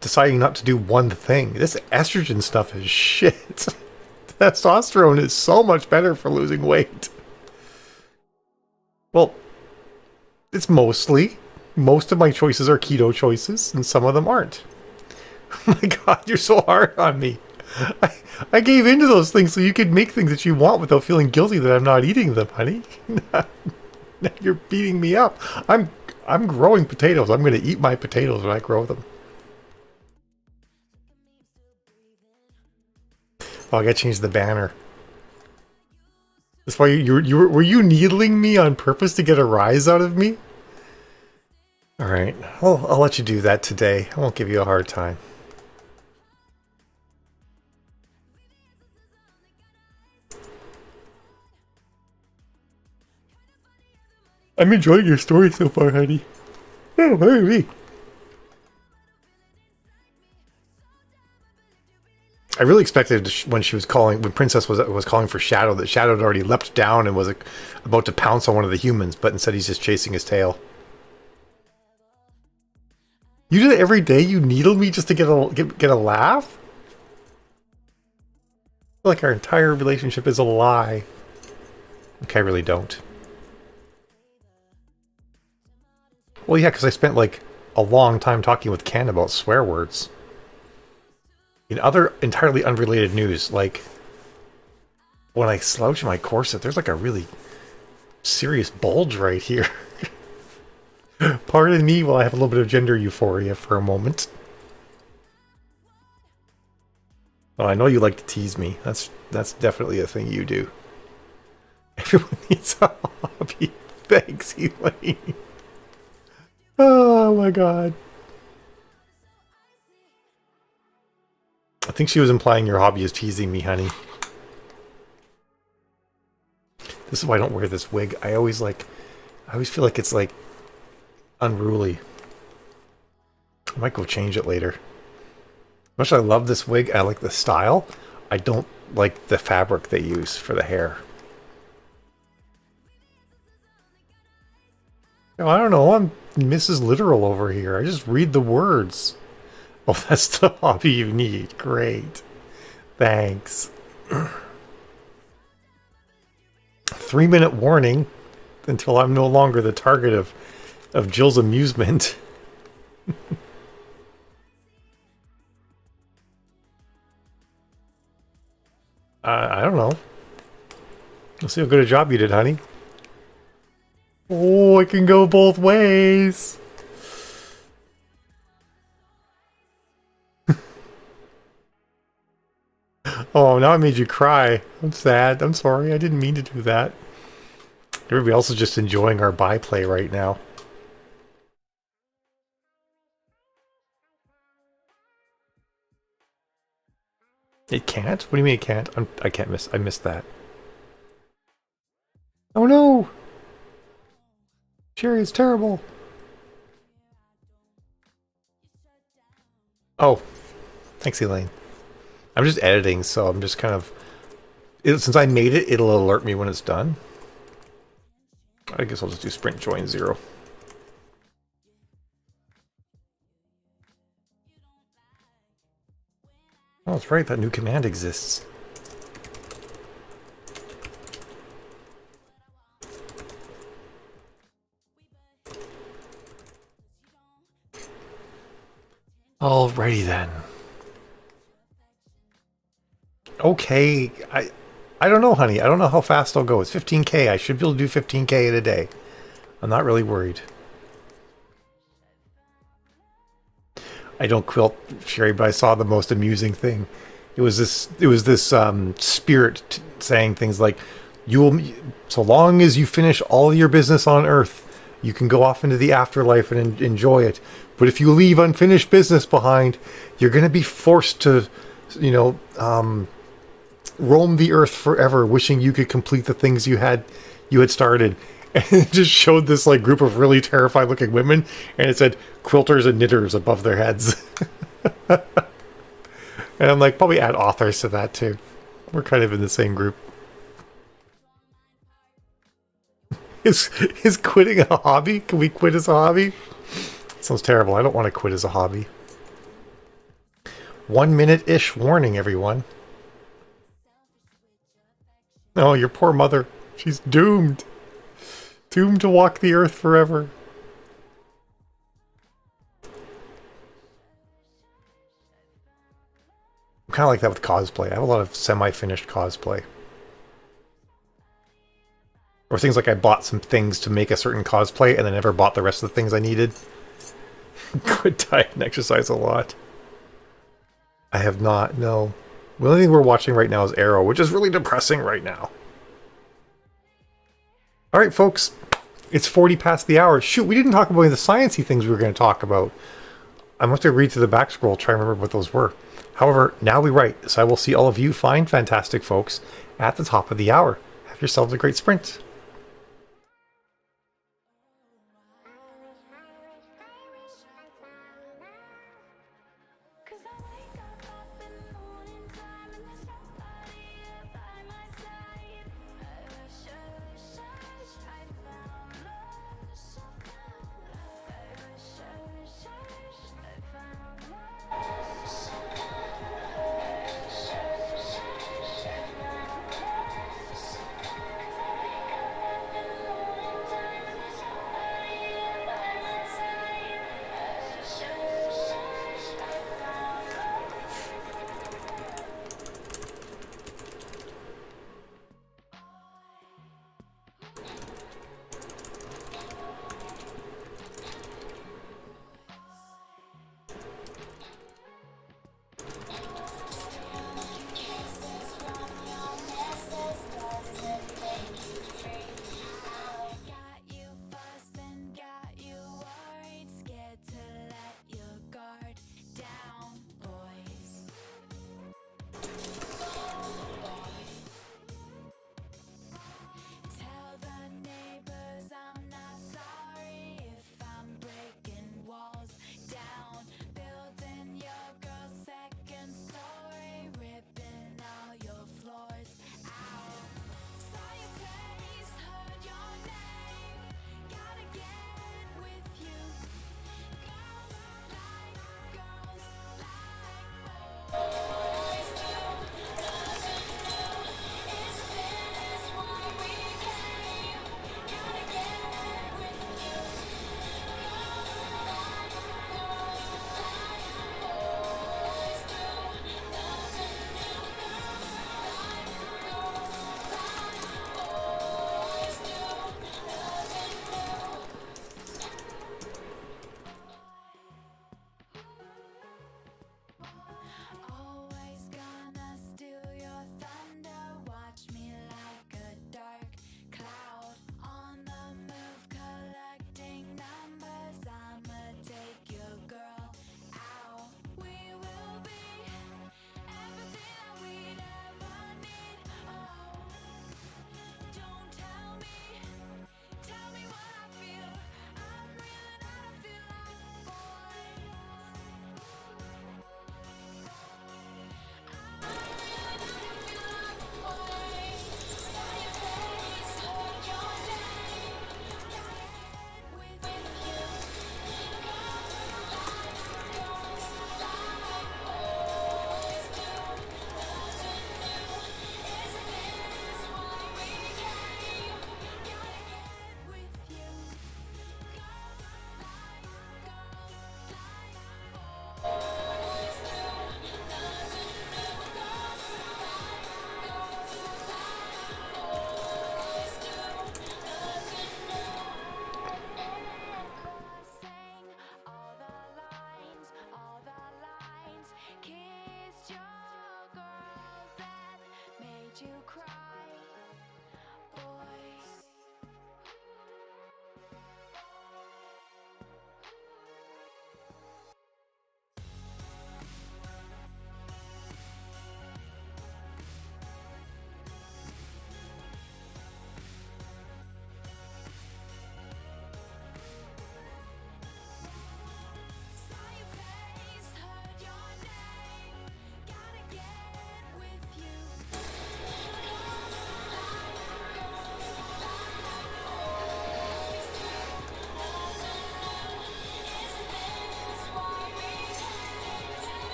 deciding not to do one thing. This estrogen stuff is shit. Testosterone is so much better for losing weight. Well, it's most of my choices are keto choices, and some of them aren't. Oh my god, you're so hard on me. I gave into those things so you could make things that you want without feeling guilty that I'm not eating them, honey. Now you're beating me up. I'm growing potatoes. I'm going to eat my potatoes when I grow them. Oh, I got to change the banner. That's why were you needling me on purpose to get a rise out of me? All right, I'll let you do that today. I won't give you a hard time. I'm enjoying your story so far, honey. Oh, baby. I really expected when she was calling, when Princess was calling for Shadow, that Shadow had already leapt down and was about to pounce on one of the humans, but instead he's just chasing his tail. You do that every day? You needle me just to get a laugh? I feel like our entire relationship is a lie. Okay, I really don't. Well, yeah, because I spent like a long time talking with Ken about swear words. In other entirely unrelated news, like when I slouch my corset, there's like a really serious bulge right here. Pardon me while I have a little bit of gender euphoria for a moment. Well, I know you like to tease me. That's definitely a thing you do. Everyone needs a hobby. Thanks, Elaine. Oh my god. I think she was implying your hobby is teasing me, honey. This is why I don't wear this wig. I always feel like it's like unruly. I might go change it later. Much as I love this wig, I like the style. I don't like the fabric they use for the hair. Oh, I don't know. I'm Mrs. Literal over here. I just read the words. Oh, that's the hobby you need. Great. Thanks. 3-minute warning until I'm no longer the target of Jill's amusement. I don't know. Let's see how good a job you did, honey. Oh, it can go both ways. Oh, now I made you cry. I'm sad. I'm sorry. I didn't mean to do that. Everybody else is just enjoying our byplay right now. It can't? What do you mean it can't? I can't miss. I missed that. Oh no! Sherry, it's terrible. Oh, thanks, Elaine. I'm just editing, so I'm just kind of... since I made it, it'll alert me when it's done. I guess I'll just do sprint join 0. Oh, that's right, that new command exists. Alrighty then. Okay, I don't know, honey. I don't know how fast I'll go. It's 15k. I should be able to do 15k in a day. I'm not really worried. I don't quilt, Sherry, but I saw the most amusing thing. It was this spirit saying things like, "You will, so long as you finish all your business on Earth, you can go off into the afterlife and enjoy it. But if you leave unfinished business behind, you're going to be forced to, you know, roam the Earth forever, wishing you could complete the things you had started." And it just showed this like group of really terrified looking women, and it said quilters and knitters above their heads. And I'm like, probably add authors to that too. We're kind of in the same group. Is quitting a hobby? Can we quit as a hobby? Sounds terrible. I don't want to quit as a hobby. 1 minute-ish warning, everyone. Oh, your poor mother. She's doomed. Doomed to walk the earth forever. I'm kind of like that with cosplay. I have a lot of semi-finished cosplay. Or things like I bought some things to make a certain cosplay and then never bought the rest of the things I needed. Quit diet and exercise a lot. I have not, no. The only thing we're watching right now is Arrow, which is really depressing right now. Alright, folks. It's 40 past the hour. Shoot, we didn't talk about any of the sciencey things we were going to talk about. I must have read to the back scroll, try and remember what those were. However, now we write, so I will see all of you fine, fantastic folks at the top of the hour. Have yourselves a great sprint.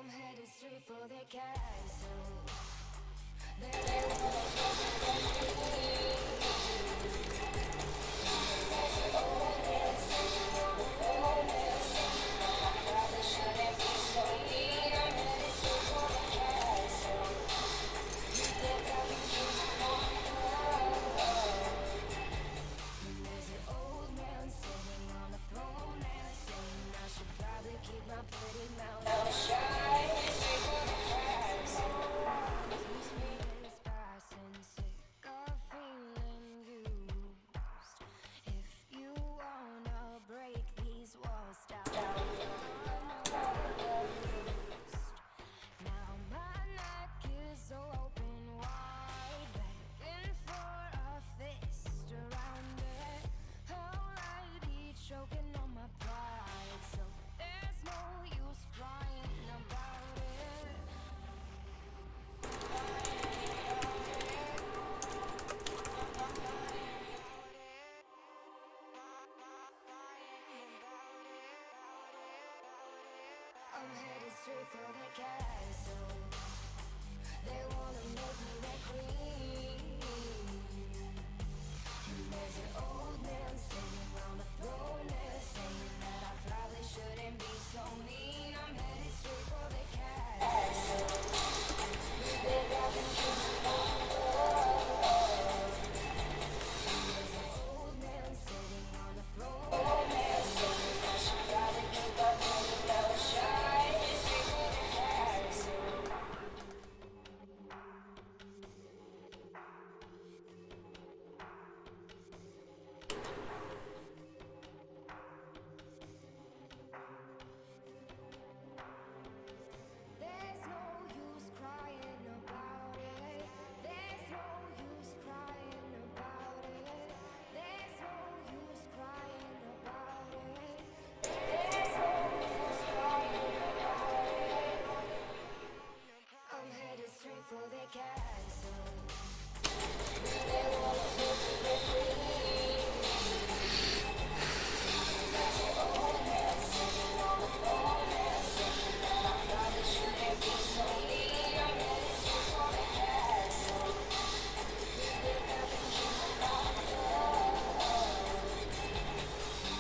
I'm headed straight for the castle. There's an old man sitting on a throne there, saying I should probably keep my pretty mouth shut. Sick of feeling used. If you wanna break these walls down, now my neck is open wide, begging for a fist around it. Already choking on my pride, so there's no use crying about it. I'm headed straight for the castle. They wanna make me their queen. And there's an old man sitting on the throne there, saying that I probably shouldn't be so mean. I'm headed straight for the castle. There's an old man sitting on the throne there, saying I should probably keep up with the mouth shut. Straight for the castle. There's no use crying about it. There's no use crying about it. There's no use crying about it. There's no use crying about it. I'm headed straight for the castle. They wanna make me their queen. There's an old man sitting on the throne there, saying that I probably shouldn't be so mean. I'm headed straight for the castle. There's nothing in the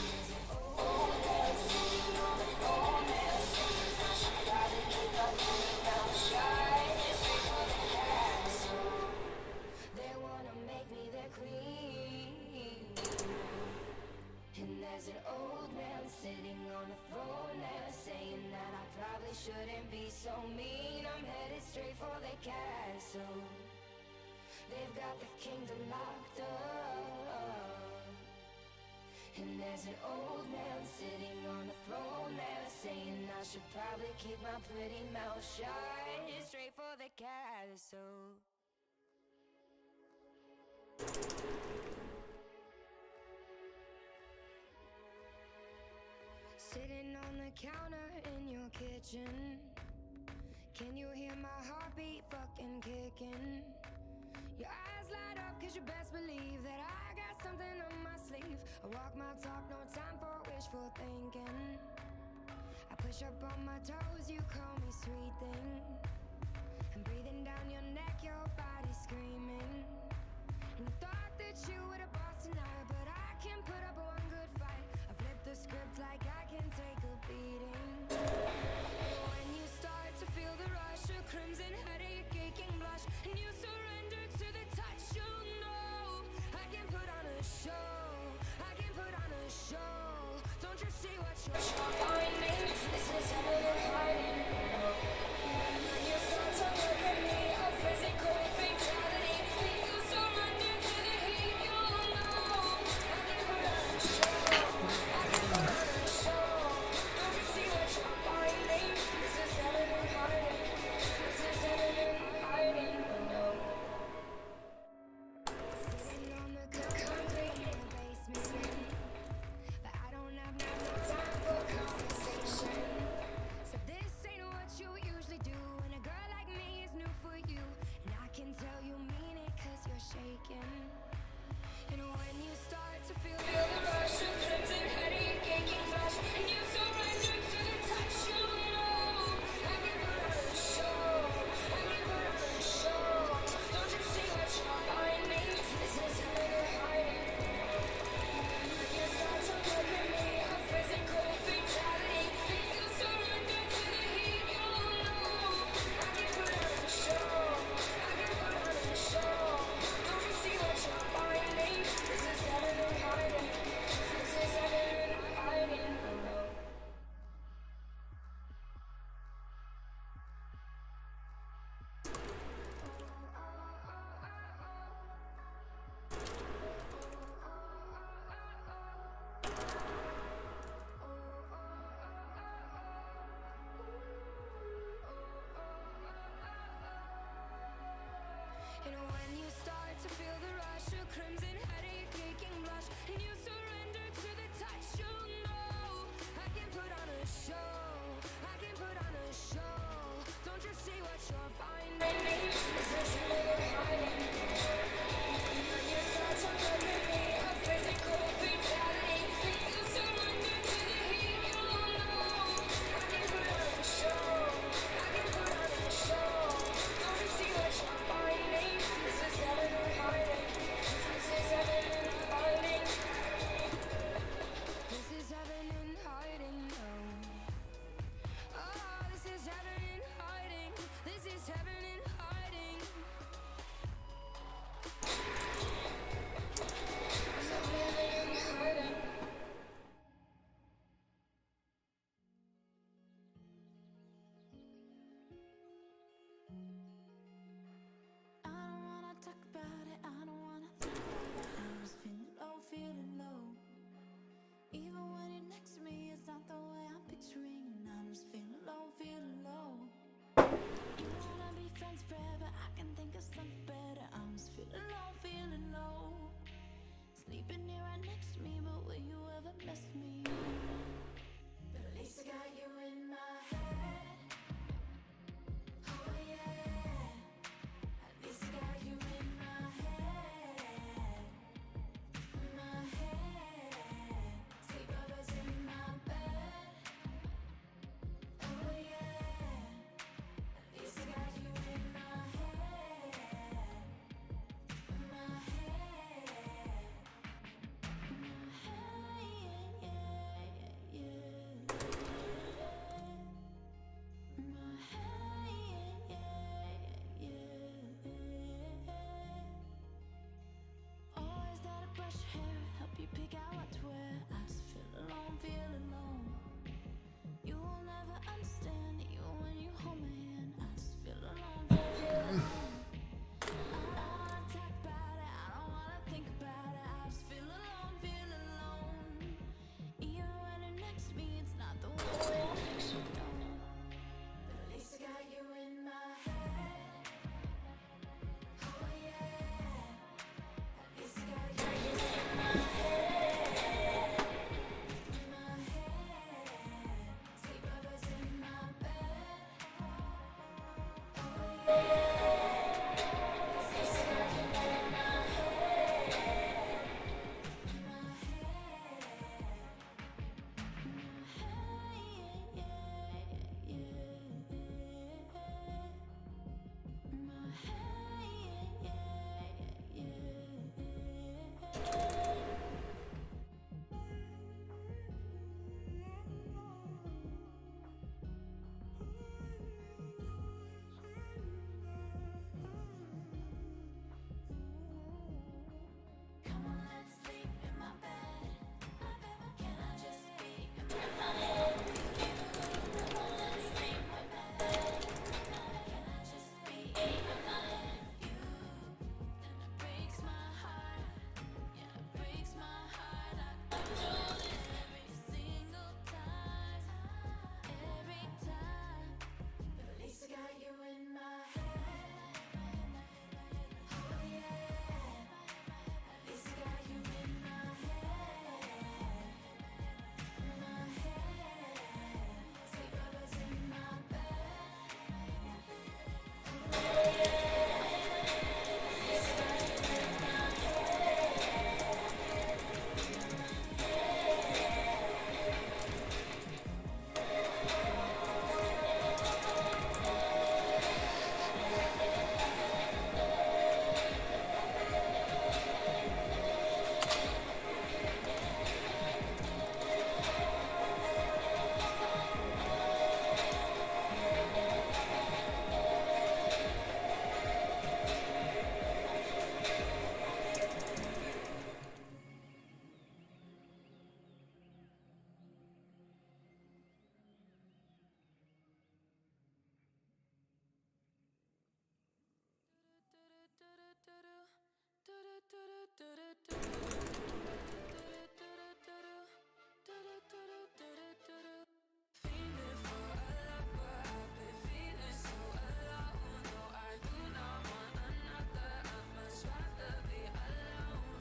There's an old man sitting on the throne there, saying I should probably keep my pretty mouth shut. Straight for the castle. They wanna make me their queen. And there's an old man sitting on a throne there, saying that I probably shouldn't be so mean. I'm headed straight for the castle. They've got the kingdom locked up. And there's an old man sitting on a throne there, saying I should probably keep my pretty mouth shut. Straight for the castle. Sitting on the counter in your kitchen, can you hear my heartbeat fucking kicking? Your eyes light up cause you best believe that I got something on my sleeve. I walk my talk, no time for wishful thinking. I push up on my toes, you call me sweet thing. I'm breathing down your neck, your body screaming. And you thought that you were the boss tonight, but I can put up one good fight. I flip the script like I can take a beating. And when you start to feel the rush, a crimson headache, aching blush, and you surrender to the touch, you know I can put on a show. I can put on a show. Don't you see what you're finding? This is heaven hiding. When you start to look at me, a physical fatality. You surrender to the heat, you know I can put on a show. I can put on a show. Don't you see what you're finding? This is heaven hiding. This is heaven hiding. No. Sitting on the concrete in the basement, but I don't have no time for conversation. So this ain't what you usually do, and a girl like me is new for you. And I can tell you mean it cause you're shaking. And when you start to feel the rush of crimson headache, aching flush, and you surrender to the touch, you know I can put crimson, head of your kicking blush, and you surrender to the touch. You know I can put on a show. I can put on a show. Don't you see what you're finding? This is really hiding. You start to look at me, a physical brutality. You surrender to the heat. You know I can put on a show. I can put on a show. Don't you see what you're finding? This is heaven in hiding. This is heaven in hiding. This is heaven in hiding. Oh, this is heaven in hiding. This is heaven in hiding. This is heaven in hiding. I don't wanna talk about it, I don't wanna think about it. I'm just feeling low, feeling low. Even when you're next to me, it's not the way I'm picturing. I'm just feeling low, feeling low. You wanna be friends forever, I can think of something better. I'm just feeling low, feeling low. Sleeping here right next to me, but will you ever miss me? But at least I got you in my head. Oh yeah. At least I got you in my head. My head. Sleepovers in my bed. Oh yeah. At least I got you in my head. My head. Always there to brush your hair, help you pick out what to wear. I just feel alone, feel alone. You will never understand, even when you hold my hand. I just feel alone, feel alone. I don't wanna talk about it, I don't wanna think about it. I just feel alone, feel alone. Even when you're next to me, it's not the way I picture you. But at least I got you in my head. Oh yeah. At least I got you in my head. My head. Sleepovers in my bed. Oh yeah. At least I got you in my head. My head. Come on, let's sleep in my bed. Can I just be in my bed? Come on, let's sleep in my bed. Can I just be in my bed with you? And it breaks my heart. Yeah, it breaks my heart. I do this every single time. Every time. But at least I got you in my head. Oh yeah. At least I got you in my head. My head. Sleepovers in my bed. Oh yeah. At least I got you in my head. Feeling for a lover, I've been feeling so alone. No, I do not want another. I'd much rather be alone.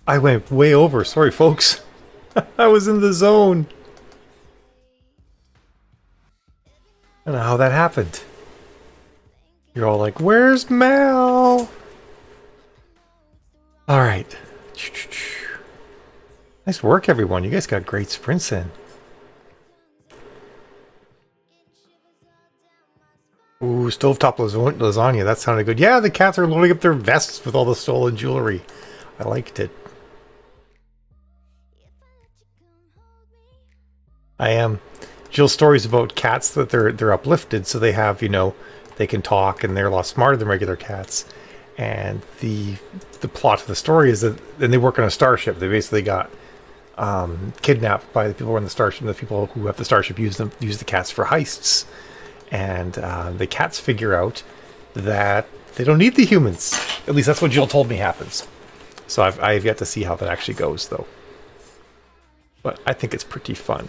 I went way over. Sorry, folks. I was in the zone. I don't know how that happened. You're all like, where's Mel? Alright. Nice work, everyone. You guys got great sprints in. Ooh, stovetop lasagna. That sounded good. Yeah, the cats are loading up their vests with all the stolen jewelry. I liked it. I am. Jill's stories about cats that they're uplifted, so they have, you know, they can talk and they're a lot smarter than regular cats. And the plot of the story is that then they work on a starship. They basically got kidnapped by the people who are in the starship. And the people who have the starship use the cats for heists. And the cats figure out that they don't need the humans. At least that's what Jill told me happens. So I've yet to see how that actually goes, though. But I think it's pretty fun.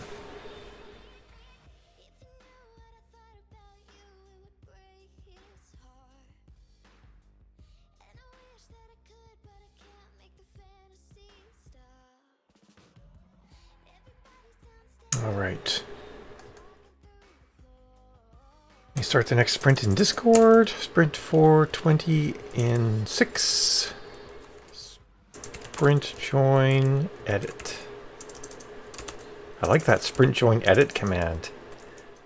All right. We start the next sprint in Discord. Sprint 420 in 6. Sprint join edit. I like that sprint join edit command.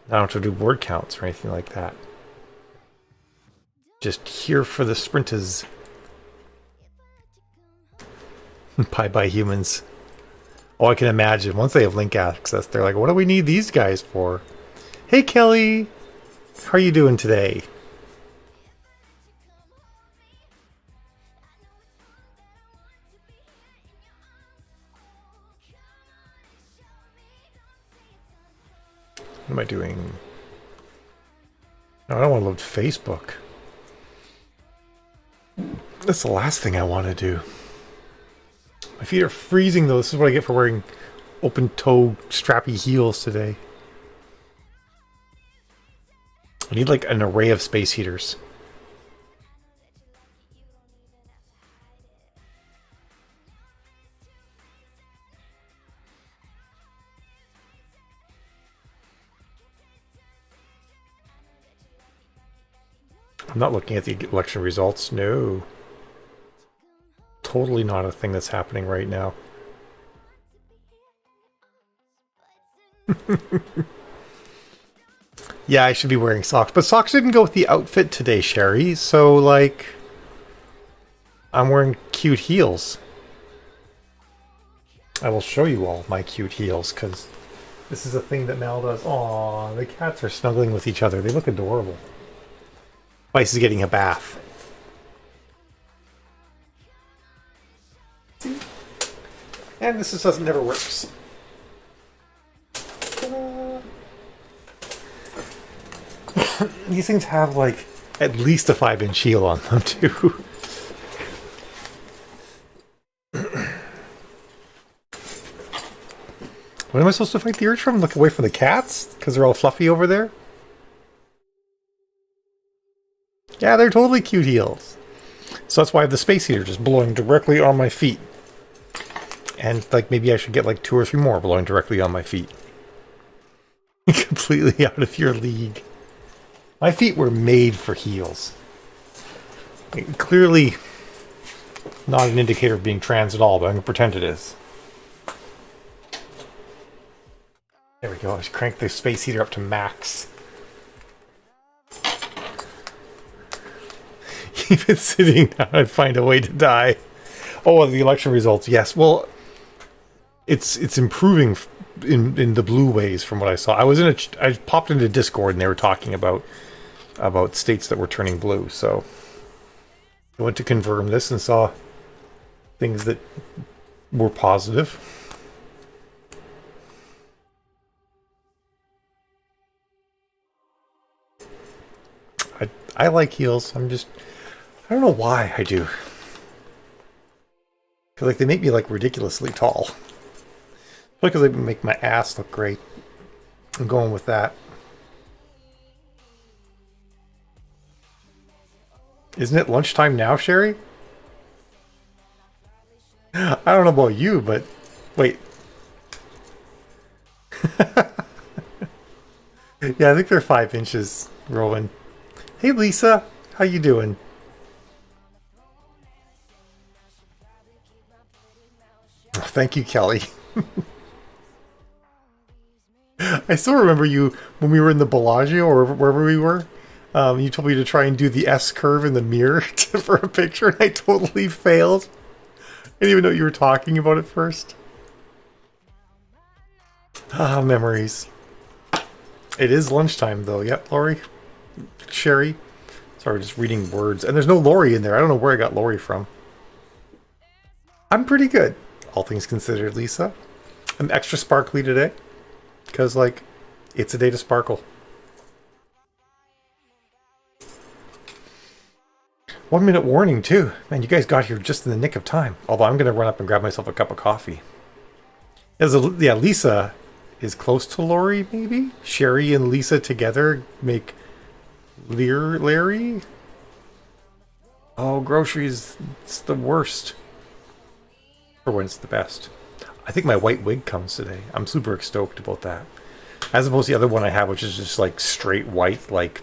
I don't have to do word counts or anything like that. Just here for the sprinters. Bye humans. Oh, I can imagine once they have link access, they're like, what do we need these guys for? Hey Kelly! How are you doing today? What am I doing? No, I don't want to load Facebook. That's the last thing I want to do. My feet are freezing though. This is what I get for wearing open-toe strappy heels today. I need like an array of space heaters. I'm not looking at the election results. No. Totally not a thing that's happening right now. Yeah, I should be wearing socks. But socks didn't go with the outfit today, Sherry. So, like, I'm wearing cute heels. I will show you all my cute heels, because this is a thing that Mel does. Aw, the cats are snuggling with each other. They look adorable. Spice is getting a bath. See? And this just never works. These things have like at least a 5-inch heel on them too. What am I supposed to fight the urge from? Look away from the cats? Because they're all fluffy over there? Yeah, they're totally cute heels. So that's why I have the space heater just blowing directly on my feet. And like maybe I should get like 2 or 3 more blowing directly on my feet. Completely out of your league. My feet were made for heels. Clearly not an indicator of being trans at all, but I'm going to pretend it is. There we go. I just cranked the space heater up to max. Even sitting down, I'd find a way to die. Oh, the election results. Yes. Well, it's improving in the blue ways from what I saw. I popped into Discord and they were talking about states that were turning blue. So I went to confirm this and saw things that were positive. I like heels. I don't know why I do. I feel like they make me like ridiculously tall. Because they make my ass look great. I'm going with that. Isn't it lunchtime now, Sherry? I don't know about you, but wait. Yeah, I think they're 5 inches, Rowan. Hey, Lisa, how you doing? Thank you, Kelly. I still remember you when we were in the Bellagio or wherever we were. You told me to try and do the S curve in the mirror for a picture, and I totally failed. I didn't even know what you were talking about at first. Ah, memories. It is lunchtime, though. Yep, Lori. Sherry. Sorry, just reading words. And there's no Lori in there. I don't know where I got Lori from. I'm pretty good, all things considered, Lisa. I'm extra sparkly today. Because, like, it's a day to sparkle. 1 minute warning, too. Man, you guys got here just in the nick of time. Although I'm going to run up and grab myself a cup of coffee. Yeah, Lisa is close to Lori, maybe? Sherry and Lisa together make Larry? Oh, groceries. It's the worst. Or when it's the best. I think my white wig comes today. I'm super stoked about that. As opposed to the other one I have, which is just like straight white, like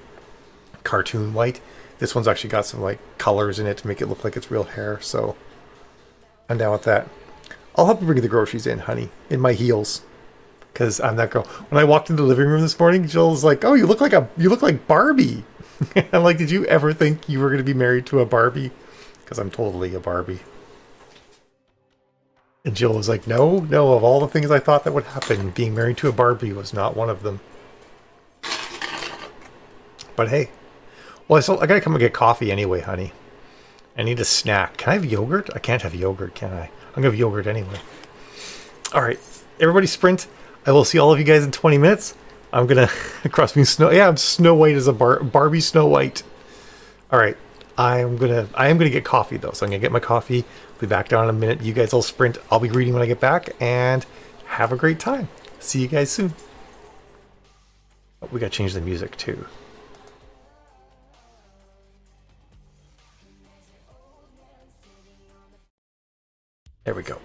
cartoon white. This one's actually got some like colors in it to make it look like it's real hair, so I'm down with that. I'll help you bring the groceries in, honey, in my heels. Because I'm that girl. When I walked into the living room this morning, Jill was like, "Oh, you look like Barbie." I'm like, "Did you ever think you were going to be married to a Barbie?" Because I'm totally a Barbie. And Jill was like, no, of all the things I thought that would happen, being married to a Barbie was not one of them. But hey. Well, I gotta come and get coffee anyway, honey. I need a snack. Can I have yogurt? I can't have yogurt, can I? I'm gonna have yogurt anyway. Alright. Everybody sprint. I will see all of you guys in 20 minutes. I'm gonna cross me Snow. Yeah, I'm Snow White as a Barbie Snow White. Alright. I am gonna get coffee though, so I'm gonna get my coffee. Be back down in a minute. You guys all sprint. I'll be reading when I get back, and have a great time. See you guys soon. Oh, we gotta change the music too. There we go.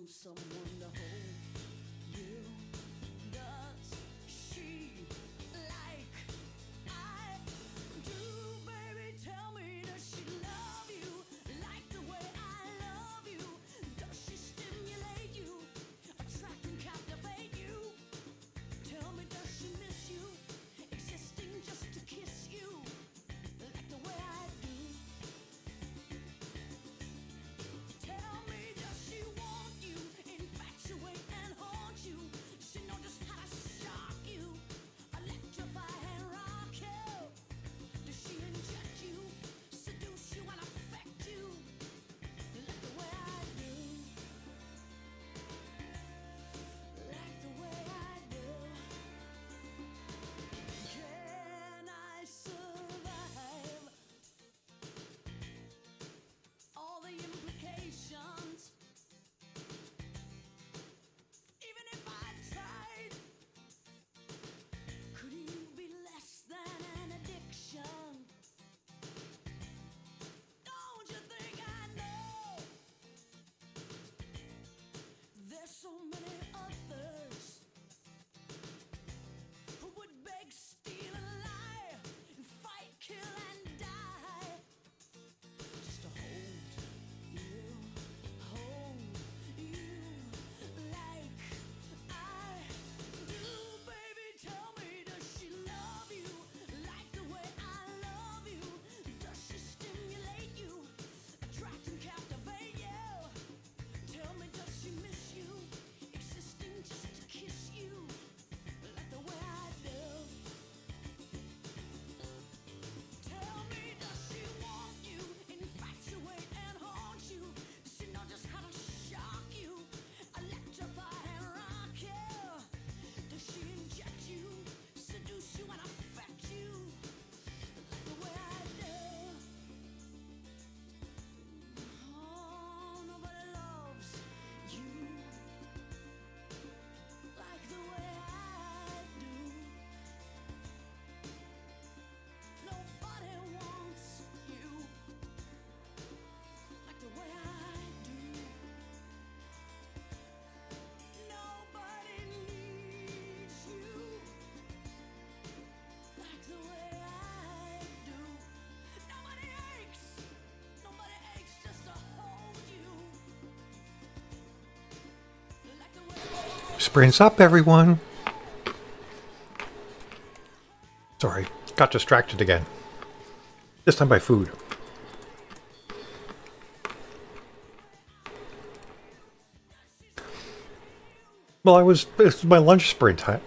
found someone to hold you. Does she like I do, baby? Tell me, does she love you like the way I love you? Does she stimulate you, attract and captivate you? Tell me, does she miss you, existing just to kiss you like the way I do? Tell me, does she want you, infatuate and haunt you? Does she know just how to shock you, electrify and rock you? Does she inject you, seduce you and affect you like the way I do? Like the way I do. Can I survive all the implications? Even if I tried, could you be less than an addiction? Don't you think I know there's so many others who would beg, steal, and lie, and fight, kill, and die just to hold you like I do, baby. Tell me, does she love you like the way I love you? Does she stimulate you, attract and captivate you? Tell me, does she miss you, existing just to kiss you like the way I do? Tell me, does she want you, infatuate and haunt you? Does she know just how to shock you, electrify and rock you? Does she inject you, seduce you and affect you like the way I do? Oh, nobody loves you like the way I do. Nobody wants you like the way I do. Nobody needs you like the way I do. Nobody aches just to hold you like the way I do. Sprints up, everyone. Sorry, got distracted again. This time by food. Well, this was my lunch sprint time.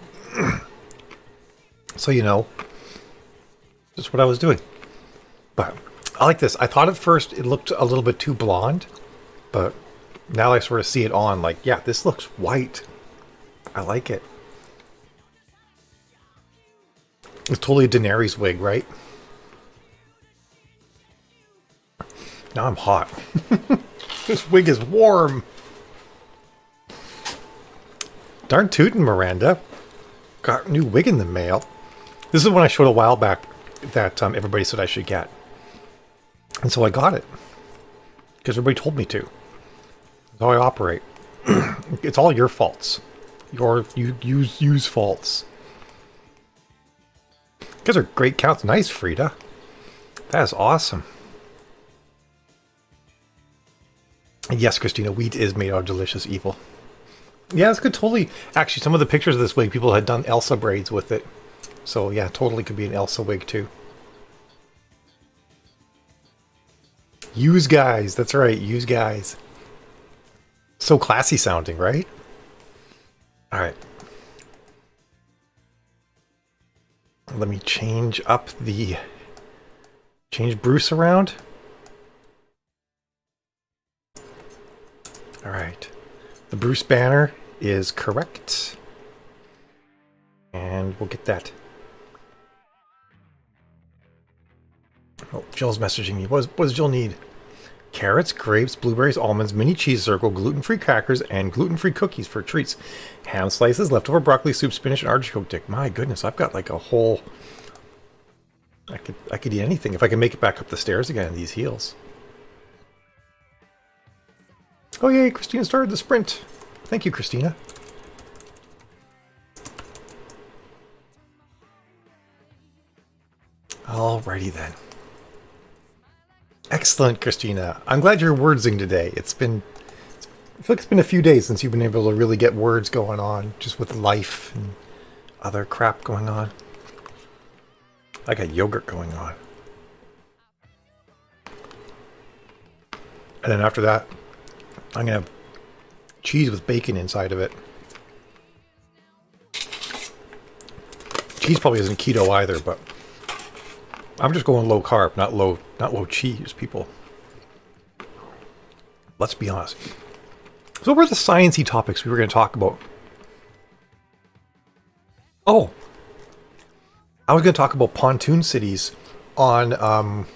So, you know, that's what I was doing. But I like this. I thought at first it looked a little bit too blonde, but now I sort of see it on like, yeah, this looks white. I like it. It's totally a Daenerys wig, right? Now I'm hot. This wig is warm. Darn tootin', Miranda. Got a new wig in the mail. This is one I showed a while back that everybody said I should get. And so I got it. Because everybody told me to. That's how I operate. It's all your faults. You use faults. These are great counts. Nice, Frida. That is awesome. And yes, Christina, wheat is made out of delicious evil. Yeah, this could totally... Actually, some of the pictures of this wig, people had done Elsa braids with it. So yeah, totally could be an Elsa wig too. Use guys. That's right, use guys. So classy sounding, right? Alright. Let me change up the... Change Bruce around. Alright. The Bruce banner is correct. And we'll get that. Oh, Jill's messaging me. What does Jill need? Carrots, grapes, blueberries, almonds, mini cheese circle, gluten-free crackers, and gluten-free cookies for treats. Ham slices, leftover broccoli soup, spinach, and artichoke dip. My goodness, I've got like a whole... I could eat anything if I can make it back up the stairs again in these heels. Oh yay, Christina started the sprint. Thank you, Christina. Alrighty then. Excellent, Christina. I'm glad you're wordsing today. I feel like it's been a few days since you've been able to really get words going on, just with life and other crap going on. I got yogurt going on. And then after that, I'm going to have cheese with bacon inside of it. Cheese probably isn't keto either, but I'm just going low carb, not low cheese, people. Let's be honest. So what were the sciencey topics we were going to talk about? Oh, I was going to talk about pontoon cities on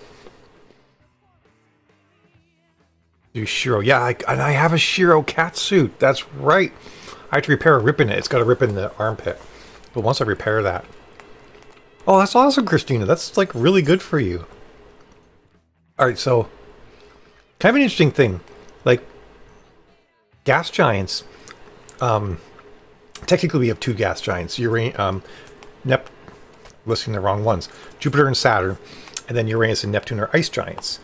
Shiro. Yeah, and I have a Shiro cat suit. That's right. I have to repair a rip in it. It's got a rip in the armpit. But once I repair that. Oh, that's awesome, Christina. That's like really good for you. All right, so kind of an interesting thing. Like gas giants. Technically, we have two gas giants. Listing the wrong ones. Jupiter and Saturn, and then Uranus and Neptune are ice giants,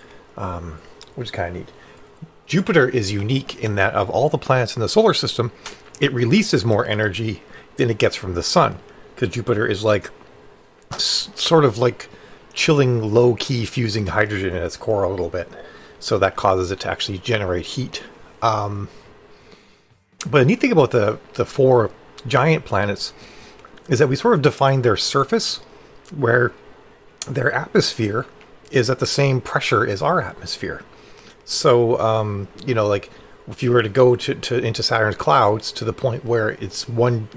which is kind of neat. Jupiter is unique in that of all the planets in the solar system, it releases more energy than it gets from the sun, because Jupiter is like sort of like chilling, low-key fusing hydrogen in its core a little bit, so that causes it to actually generate heat. But the neat thing about the four giant planets is that we sort of define their surface, where their atmosphere is at the same pressure as our atmosphere. So, like if you were to go into Saturn's clouds to the point where it's one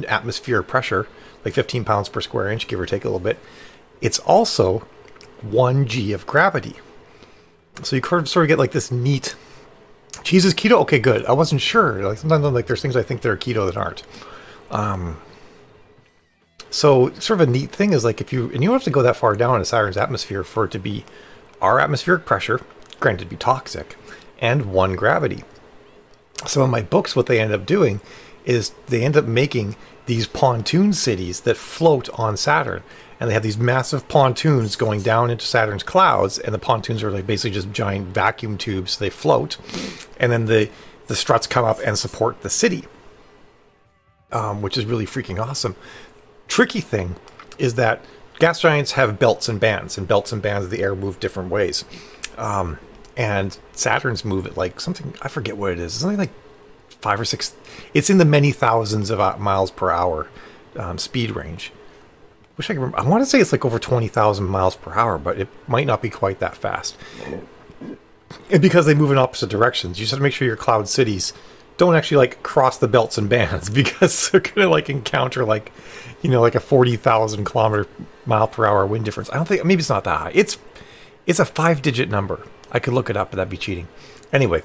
atmosphere pressure, like 15 pounds per square inch, give or take a little bit, it's also 1 g of gravity. So you sort of get like this neat. Cheese is keto? Okay, good. I wasn't sure. Like sometimes there's things I think that are keto that aren't. So sort of a neat thing is like you don't have to go that far down in Saturn's atmosphere for it to be our atmospheric pressure, granted to be toxic, and 1 gravity. So in my books, what they end up doing is they end up making these pontoon cities that float on Saturn. And they have these massive pontoons going down into Saturn's clouds, and the pontoons are like basically just giant vacuum tubes. So they float, and then the struts come up and support the city, which is really freaking awesome. Tricky thing is that gas giants have belts and bands of the air move different ways. And Saturn's move at like something, I forget what it is. It's something like 5 or 6. It's in the many thousands of miles per hour speed range. Wish I could remember. I want to say it's like over 20,000 miles per hour, but it might not be quite that fast. And because they move in opposite directions, you just have to make sure your cloud cities don't actually like cross the belts and bands, because they're gonna like encounter like a 40,000 mile per hour wind difference. I don't think, maybe it's not that high. It's a 5-digit number. I could look it up, but that'd be cheating. Anyway,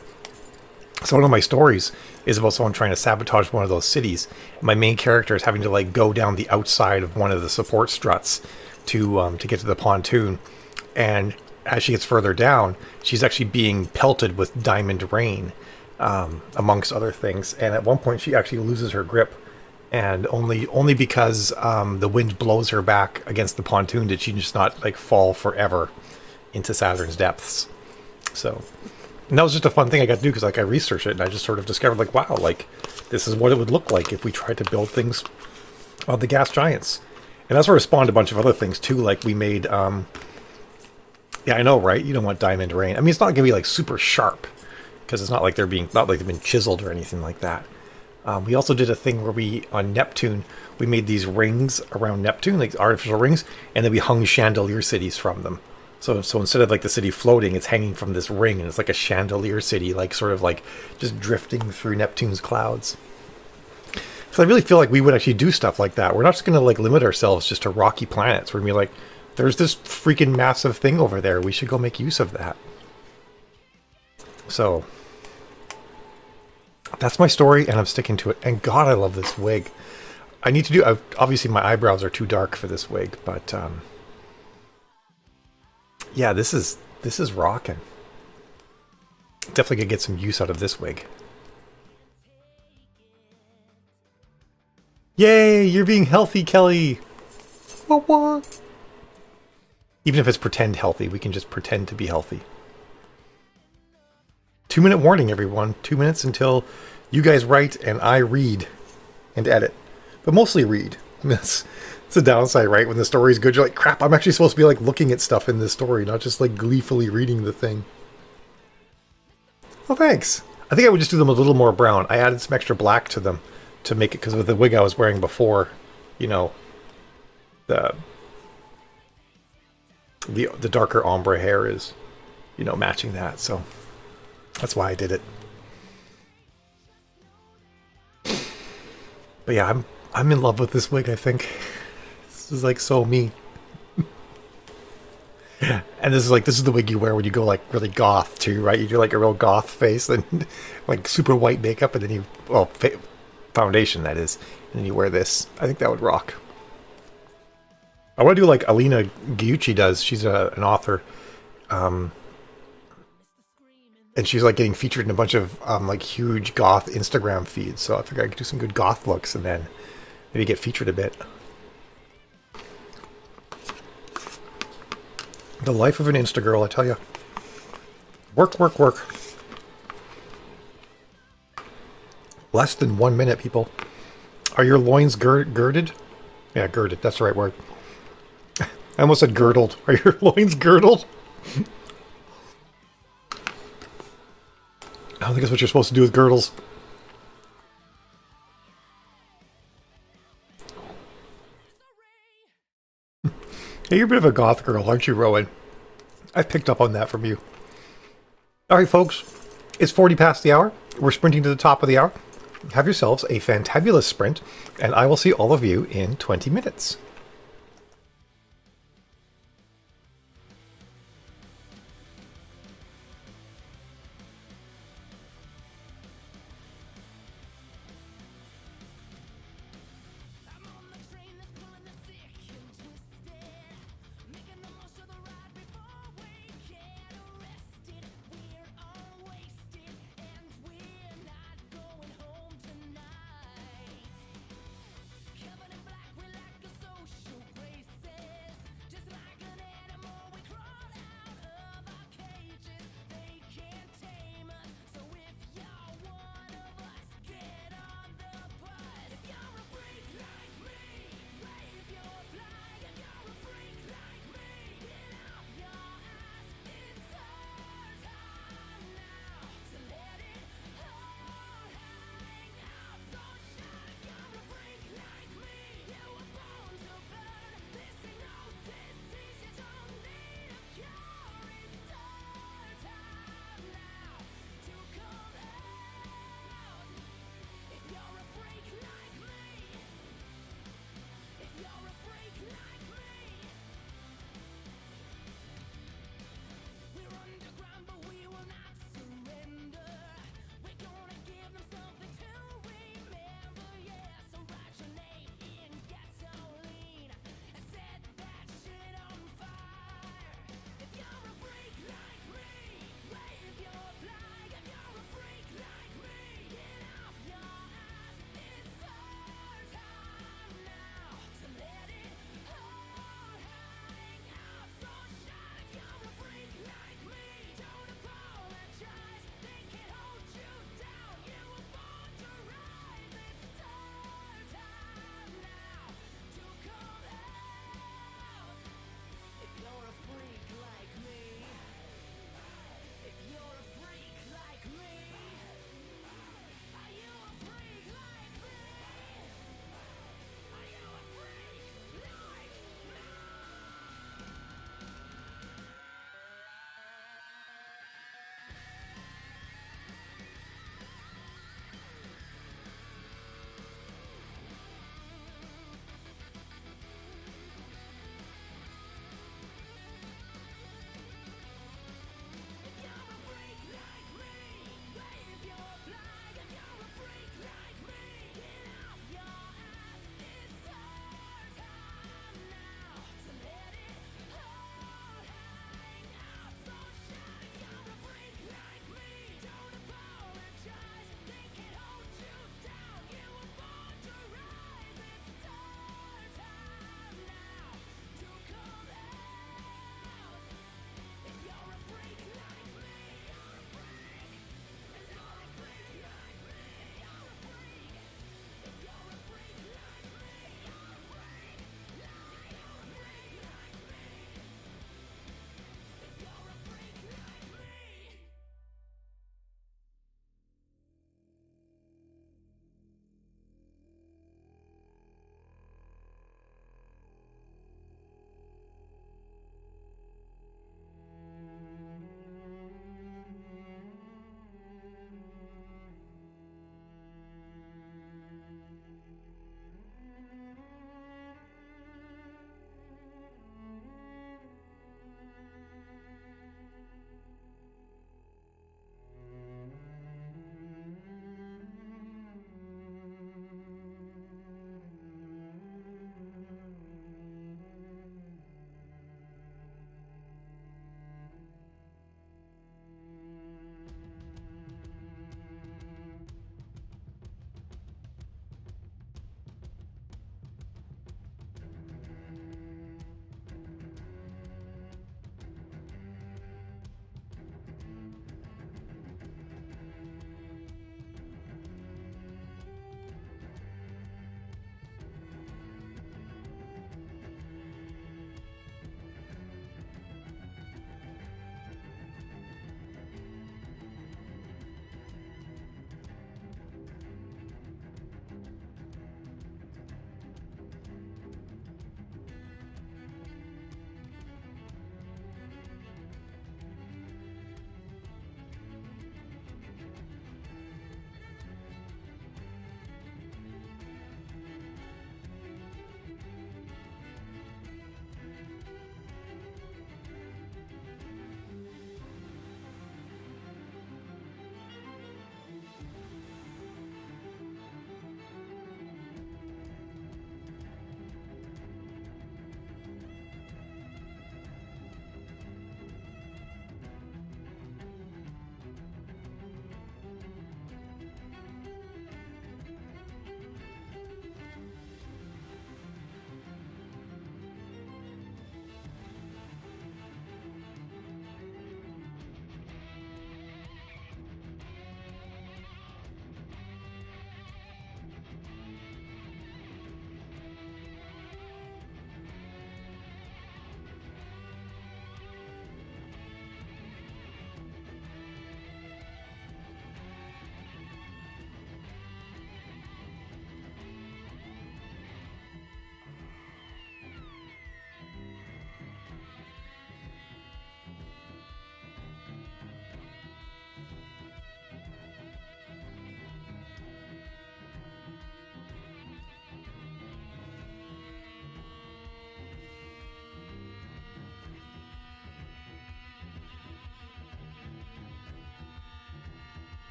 so one of my stories is about someone trying to sabotage one of those cities. My main character is having to like go down the outside of one of the support struts to get to the pontoon, and as she gets further down, she's actually being pelted with diamond rain, amongst other things. And at one point, she actually loses her grip, and only because the wind blows her back against the pontoon did she just not like fall forever into Saturn's depths. So, and that was just a fun thing I got to do, because like I researched it and I just sort of discovered like, wow, like this is what it would look like if we tried to build things on the gas giants. And that sort of spawned a bunch of other things too. Like we made, yeah, I know, right? You don't want diamond rain. I mean, it's not gonna be like super sharp, because it's not like they've been chiseled or anything like that. We also did a thing where on Neptune, we made these rings around Neptune, like artificial rings, and then we hung chandelier cities from them. So instead of like the city floating, it's hanging from this ring, and it's like a chandelier city, like sort of like just drifting through Neptune's clouds. So I really feel like we would actually do stuff like that. We're not just going to like limit ourselves just to rocky planets. We're going to be like, there's this freaking massive thing over there. We should go make use of that. So that's my story, and I'm sticking to it. And God, I love this wig. I need to do, obviously my eyebrows are too dark for this wig, but yeah, this is rocking. Definitely gonna get some use out of this wig. Yay, you're being healthy, Kelly! Wah, wah. Even if it's pretend healthy, we can just pretend to be healthy. 2-minute warning, everyone. 2 minutes until you guys write and I read and edit. But mostly read. I mean, that's the downside, right? When the story's good, you're like, crap, I'm actually supposed to be like looking at stuff in this story, not just like gleefully reading the thing. Oh, thanks. I think I would just do them a little more brown. I added some extra black to them to make it, because of the wig I was wearing before, you know, the darker ombre hair is, you know, matching that. So that's why I did it. But yeah, I'm in love with this wig, I think. This is like so me. And this is the wig you wear when you go like really goth too, right? You do like a real goth face and like super white makeup, and then you, well, foundation that is, and then you wear this. I think that would rock. I want to do like Alina Giucci does. She's an author, and she's like getting featured in a bunch of like huge goth Instagram feeds. So I figured I could do some good goth looks and then maybe get featured a bit. The life of an Insta girl, I tell you. Work, work, work. Less than 1 minute, people. Are your loins girded? Yeah, girded. That's the right word. I almost said girdled. Are your loins girdled? I don't think that's what you're supposed to do with girdles. Hey, you're a bit of a goth girl, aren't you, Rowan? I've picked up on that from you. Alright, folks. It's 40 past the hour. We're sprinting to the top of the hour. Have yourselves a fantabulous sprint, and I will see all of you in 20 minutes. I'm on the train that's pulling the sick and twisted, making the most of the ride before we get arrested. We're all wasted and we're not going home tonight. Covered in black, we like a social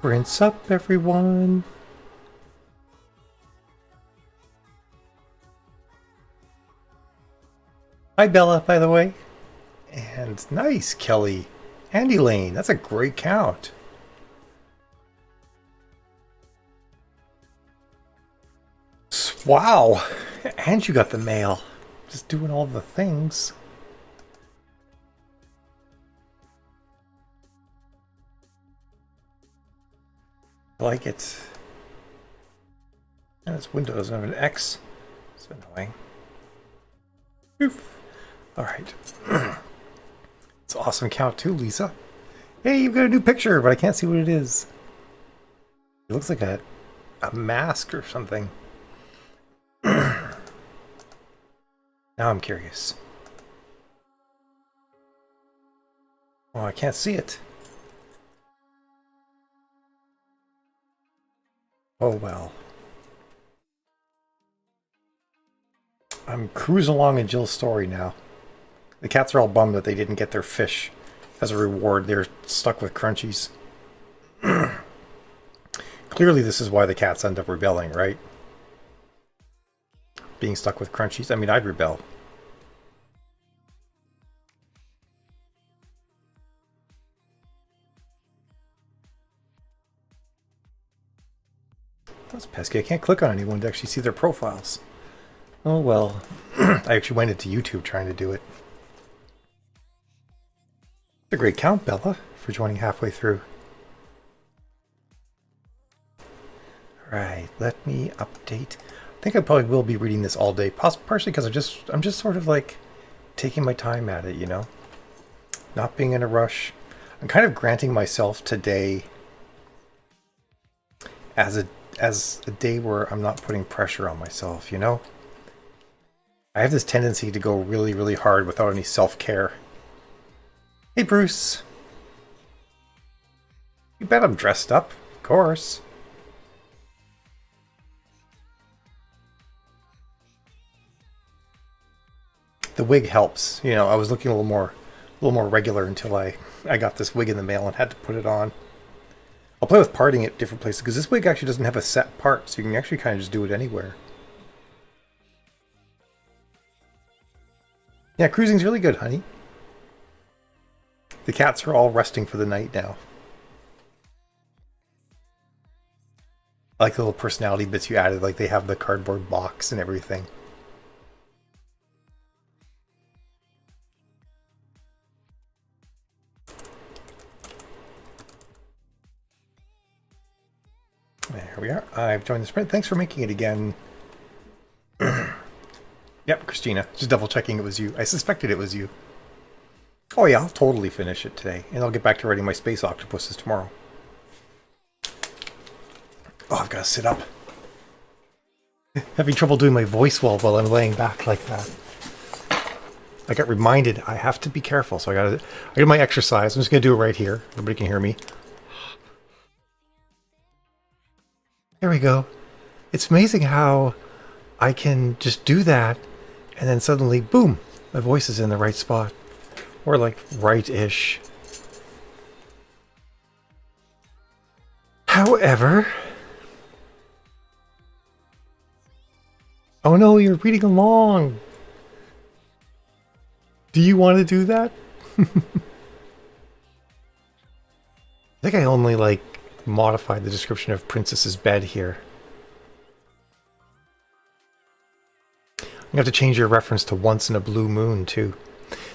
Sprints up, everyone. Hi, Bella, by the way. And nice, Kelly. Andy Lane, that's a great count. Wow. And you got the mail. Just doing all the things. I like it. And this window doesn't have an X. It's annoying. Oof. Alright. It's an awesome count too, Lisa. Hey, you've got a new picture, but I can't see what it is. It looks like a mask or something. Now I'm curious. Oh, I can't see it. Oh well. I'm cruising along in Jill's story now. The cats are all bummed that they didn't get their fish as a reward. They're stuck with crunchies. Clearly this is why the cats end up rebelling, right? Being stuck with crunchies. I mean, I'd rebel. That's pesky. I can't click on anyone to actually see their profiles. Oh well. I actually went into YouTube trying to do it. It's a great count, Bella, for joining halfway through. Alright, let me update. I think I probably will be reading this all day, partially because I'm just sort of like taking my time at it, you know? Not being in a rush. I'm kind of granting myself today as a day where I'm not putting pressure on myself, you know? I have this tendency to go really, really hard without any self-care. Hey, Bruce. You bet I'm dressed up, of course. The wig helps. You know, I was looking a little more regular until I got this wig in the mail and had to put it on. I'll play with parting at different places because this wig actually doesn't have a set part, so you can actually kind of just do it anywhere. Yeah, cruising's really good, honey. The cats are all resting for the night now. I like the little personality bits you added, like they have the cardboard box and everything. There we are. I've joined the sprint. Thanks for making it again. Yep, Christina. Just double checking it was you. I suspected it was you. Oh yeah, I'll totally finish it today. And I'll get back to writing my space octopuses tomorrow. Oh, I've got to sit up. Having trouble doing my voice well while I'm laying back like that. I got reminded I have to be careful, so I got my exercise. I'm just going to do it right here. Everybody can hear me. There we go. It's amazing how I can just do that and then suddenly, boom, my voice is in the right spot. Or like right-ish. However... Oh no, you're reading along! Do you want to do that? I think I only like modified the description of Princess's bed here. You have to change your reference to Once in a Blue Moon too.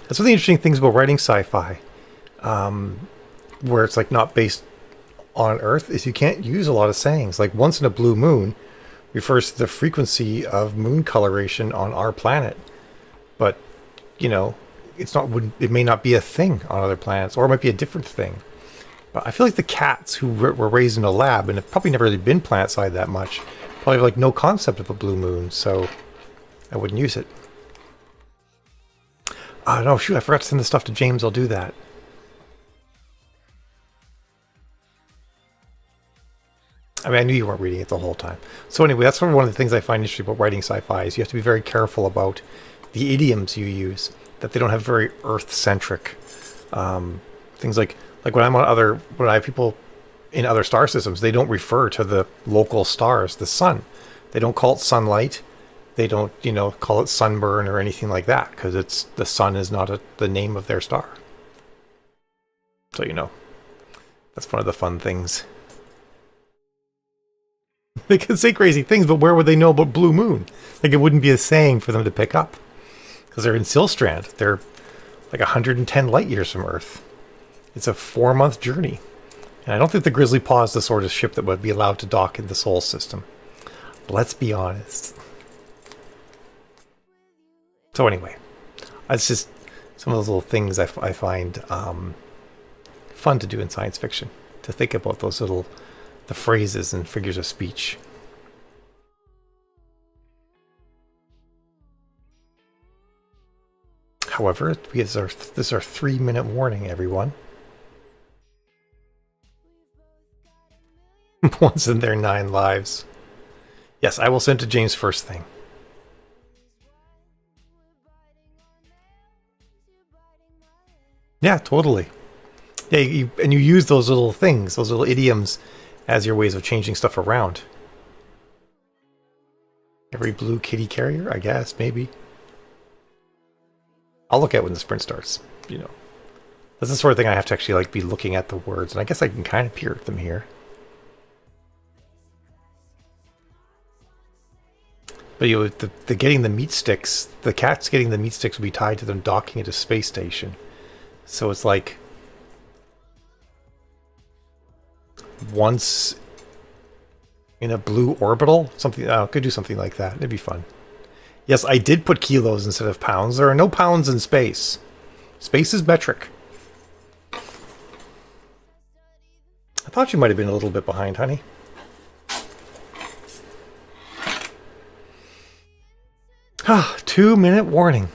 That's one of the interesting things about writing sci-fi, where it's like not based on Earth, is you can't use a lot of sayings. Like Once in a Blue Moon refers to the frequency of moon coloration on our planet, but you know, it may not be a thing on other planets, or it might be a different thing. But I feel like the cats who were raised in a lab and have probably never really been planet side that much probably have like no concept of a blue moon, so I wouldn't use it. No, shoot, I forgot to send the stuff to James. I'll do that. I mean, I knew you weren't reading it the whole time. So anyway, that's sort of one of the things I find interesting about writing sci-fi is you have to be very careful about the idioms you use, that they don't have very Earth-centric things like when I have people in other star systems, they don't refer to the local stars, the sun. They don't call it sunlight. They don't, call it sunburn or anything like that, because the sun is not the name of their star. So, that's one of the fun things. They can say crazy things, but where would they know about blue moon? Like, it wouldn't be a saying for them to pick up. Because they're in Silstrand. They're like 110 light years from Earth. It's a 4-month journey. And I don't think the Grizzly Paw is the sort of ship that would be allowed to dock in the Sol system. But let's be honest. So anyway, it's just some of those little things I find fun to do in science fiction. To think about those the phrases and figures of speech. However, this is our 3-minute warning, everyone. Once in their 9 lives. Yes, I will send to James first thing. Yeah, totally. Yeah, and you use those little things, those little idioms, as your ways of changing stuff around. Every blue kitty carrier, I guess, maybe. I'll look at it when the sprint starts, That's the sort of thing I have to actually be looking at the words, and I guess I can kind of peer at them here. But the getting the meat sticks, the cats getting the meat sticks will be tied to them docking at a space station. So it's like once in a blue orbital, something. I could do something like that. It'd be fun. Yes, I did put kilos instead of pounds. There are no pounds in space. Space is metric. I thought you might have been a little bit behind, honey. Ah, 2-minute warning.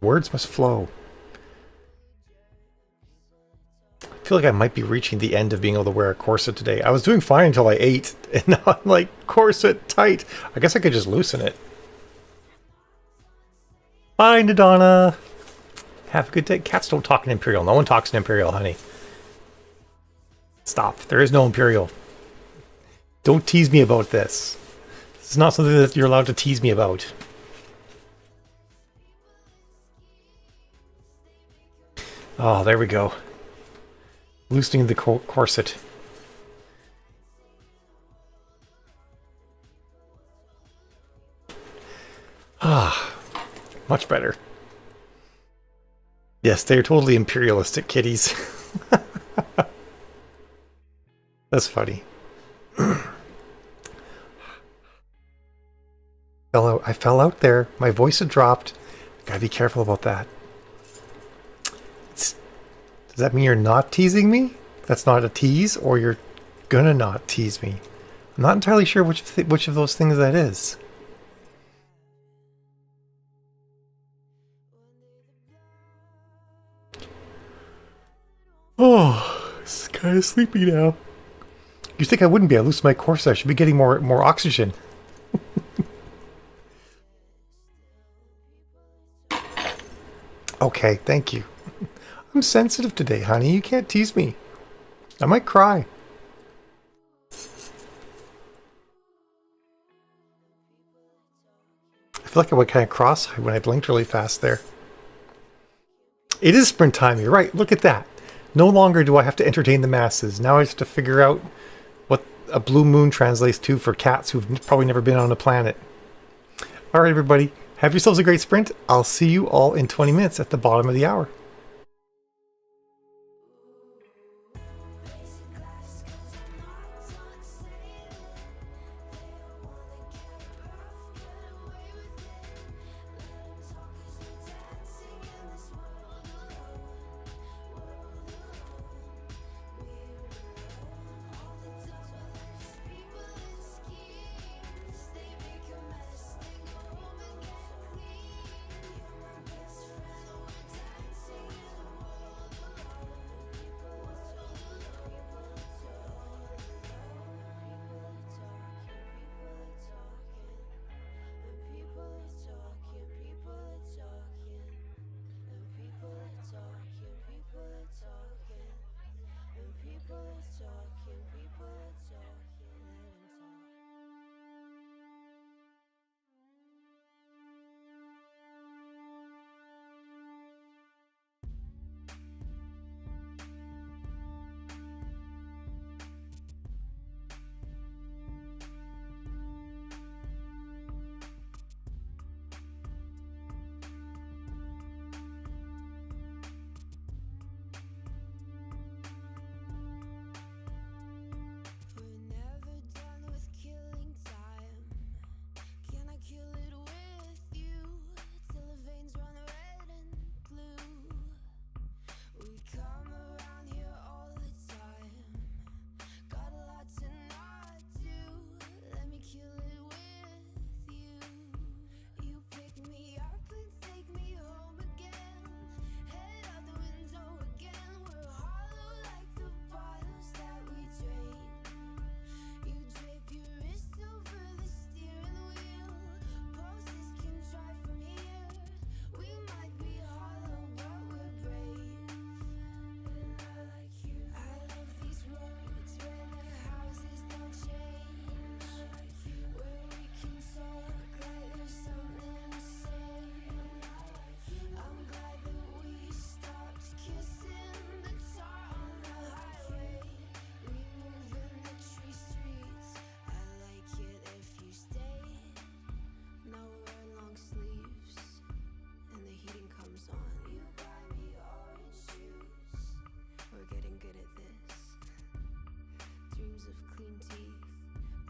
Words must flow. I feel like I might be reaching the end of being able to wear a corset today. I was doing fine until I ate, and now I'm like, corset tight. I guess I could just loosen it. Bye, Nadonna. Have a good day. Cats don't talk in Imperial. No one talks in Imperial, honey. Stop. There is no Imperial. Don't tease me about this. This is not something that you're allowed to tease me about. Oh, there we go. Loosening the corset. Ah, much better. Yes, they're totally imperialistic kitties. That's funny. I fell out there. My voice had dropped. Gotta be careful about that. Does that mean you're not teasing me? That's not a tease, or you're gonna not tease me? I'm not entirely sure which of those things that is. Oh, it's kind of sleepy now. You'd think I wouldn't be. I lose my corset. I should be getting more oxygen. Okay, thank you. I'm sensitive today, honey. You can't tease me. I might cry. I feel like I went kind of cross-eyed when I blinked really fast there. It is sprint time. You're right. Look at that. No longer do I have to entertain the masses. Now I have to figure out what a blue moon translates to for cats who've probably never been on a planet. All right, everybody. Have yourselves a great sprint. I'll see you all in 20 minutes at the bottom of the hour.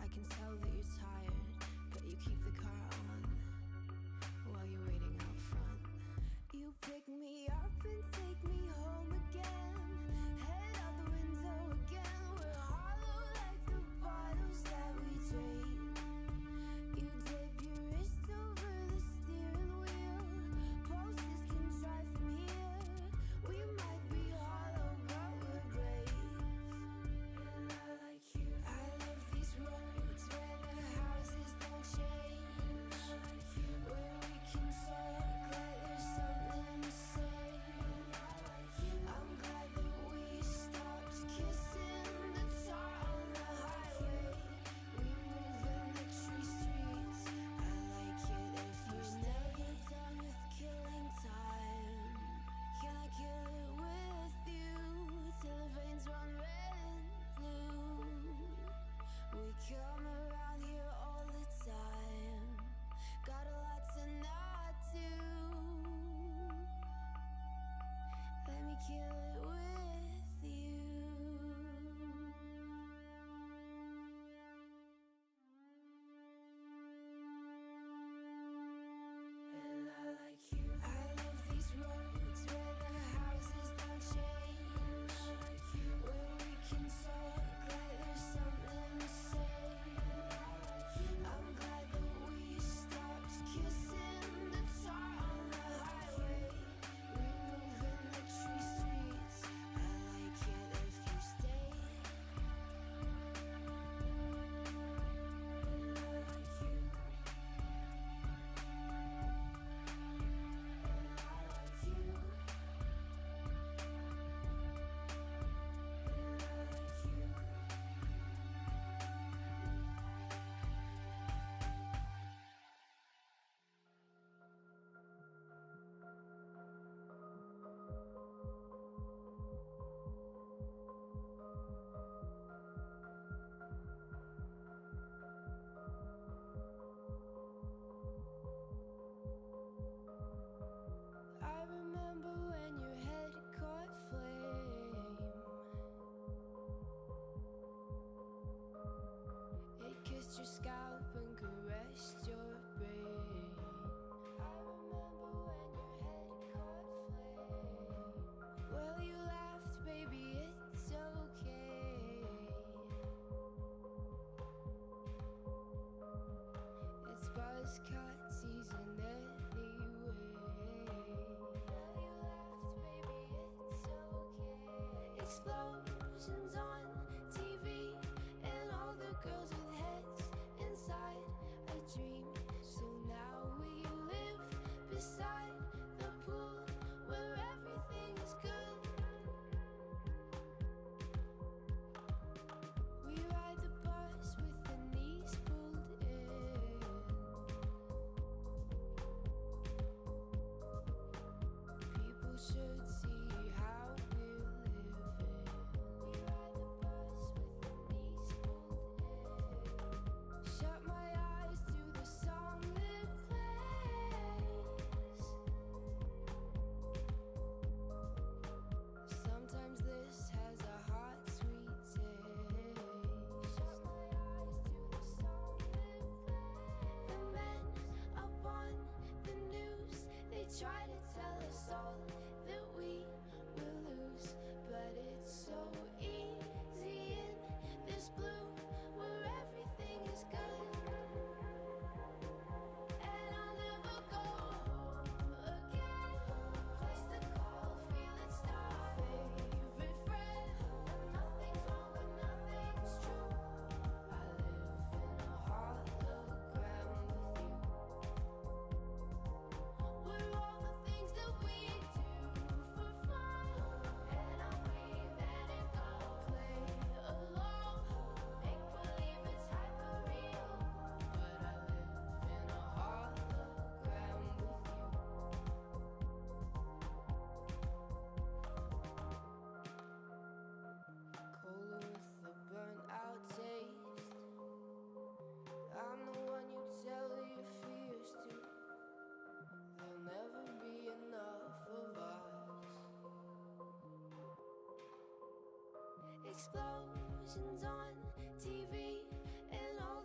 I can tell that you're tired, but you keep the car on while you're waiting out front. You pick me up and take me home again. Head out the window again. We're hollow like the bottles that we drain. You dip your wrist over the steering wheel. Pulses can drive from here. We might be hollow, but we're brave. And I like you. I love these roads where the houses don't change. Where we can talk like there's something to say. I'm glad that we stopped kissing the tar on the highway. We move in the tree streets. I like it if you're never done with killing time. Can I kill it with you till the veins run red and blue? We come around here all the time. Got a lot to not do. Let me kill it with you. And I like you. I love these roads where the houses don't change. Where we can talk like there's something to say. I'm glad that we stopped kissing the tar on the highway. We move in the tree streets. I like it if you stay. And I like you. And I like you. And I like you. I remember when your head caught flame. It kissed your scalp and caressed your brain. I remember when your head caught flame. Well, you laughed, baby, it's okay. It's buzzcut season anyway. Well, you laughed, baby, it's okay. Explosions on TV and all the girls with heads inside a dream. So now we live beside the pool where everything is good. We ride the bus with the knees pulled in. People should see how we're living. We ride the bus with the knees pulled in. Shut my eyes to the song that plays. Sometimes this has a hot, sweet taste. Shut my eyes to the song that plays. The men up on the news, they try to tell us all that we will lose, but it's so easy in this blue where everything is good. And I'll never go home again. Place to call, feel it's our favorite friend. Nothing's wrong but nothing's true. I live in a hologram with you. We're all the things that we do for fun. And I'll weave and it go play along. Make believe it's hyper real. But I live in a hologram with you. Cola with the burnt out taste. I'm the one you tell your fears to. There'll never be enough of us. Explosions on TV and all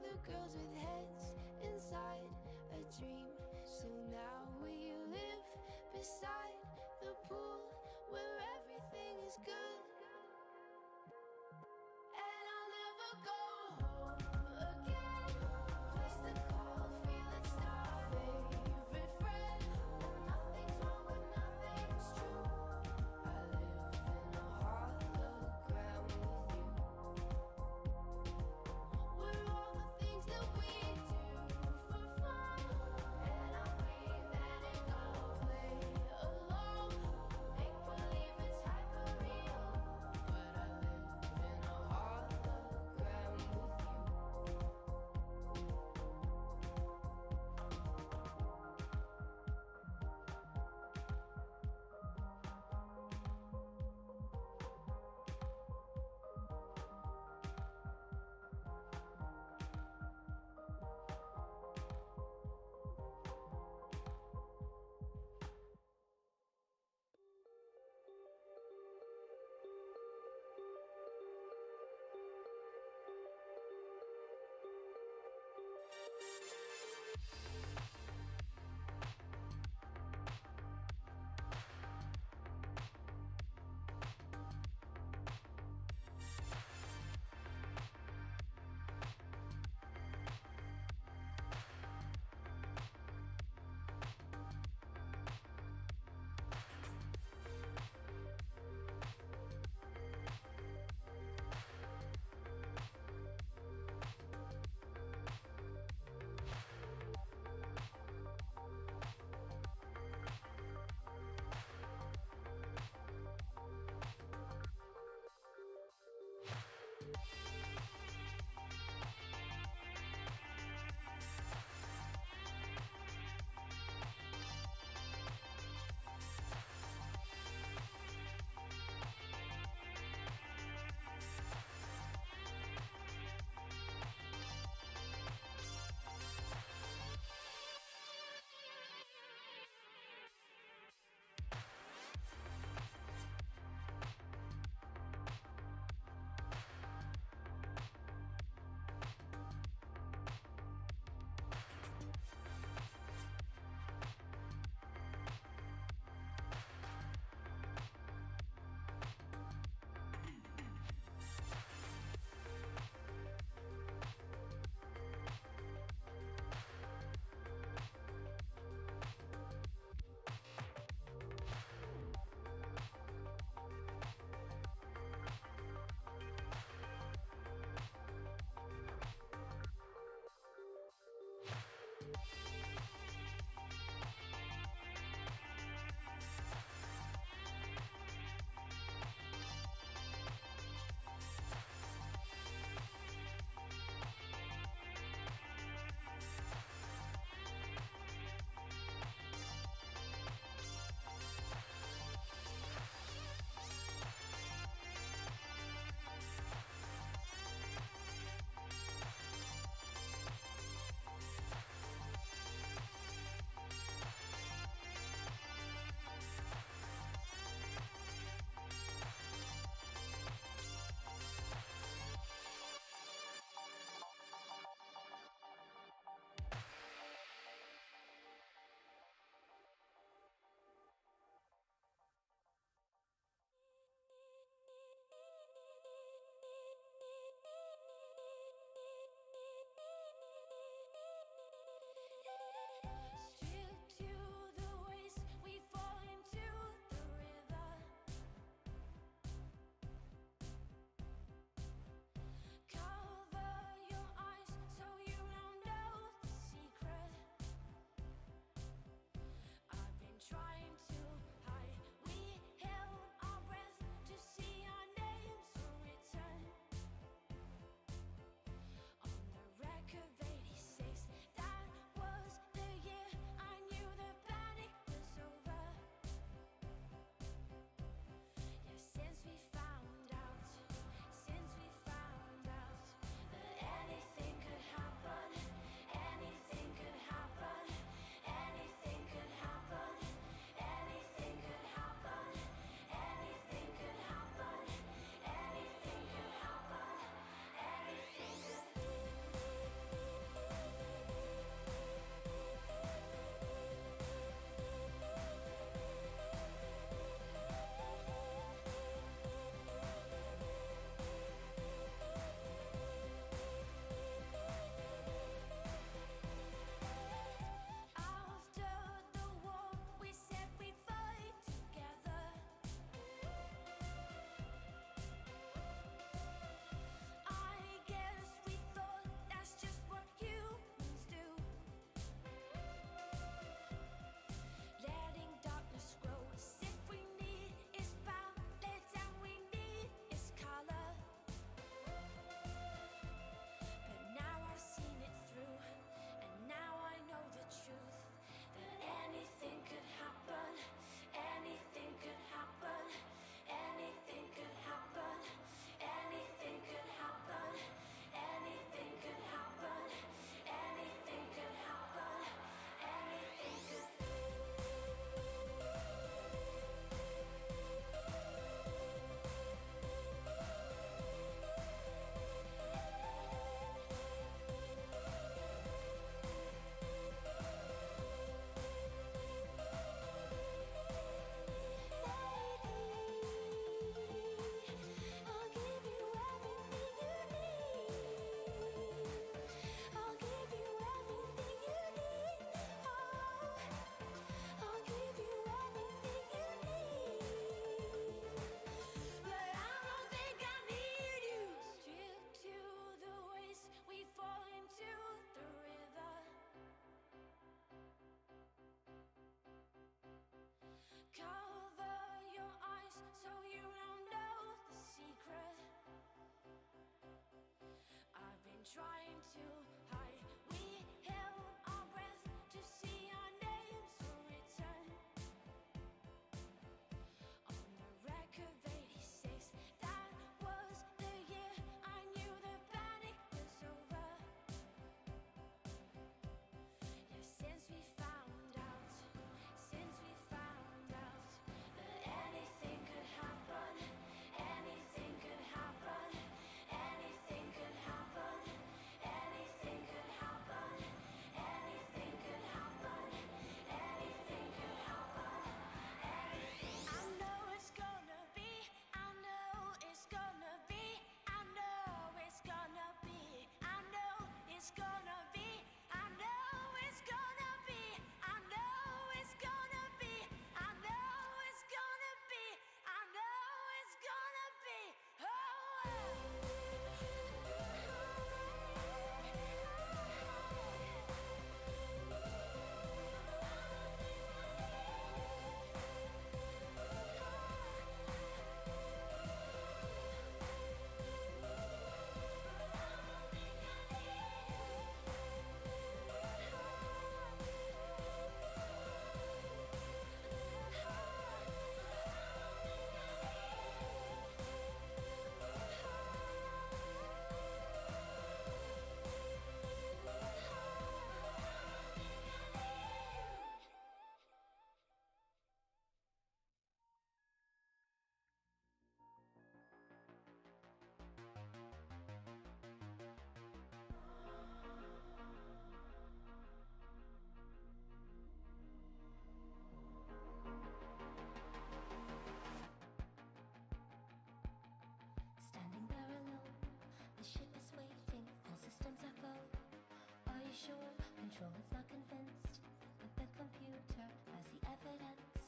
control is not convinced, but the computer has the evidence.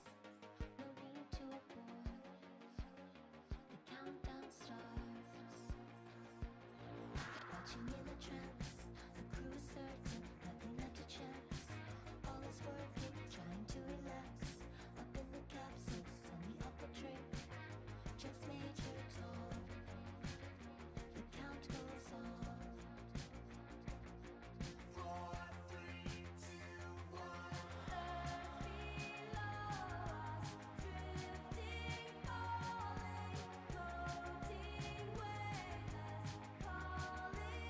No need to abort. The countdown starts. Watching in a trance, the crew is certain, nothing left to chance. All is working, trying to relax. Up in the capsule, on the upper trip. Just major tom. The count goes on. 4, 3, 2, 1. Earth below us, drifting, falling, floating, weightless, calling,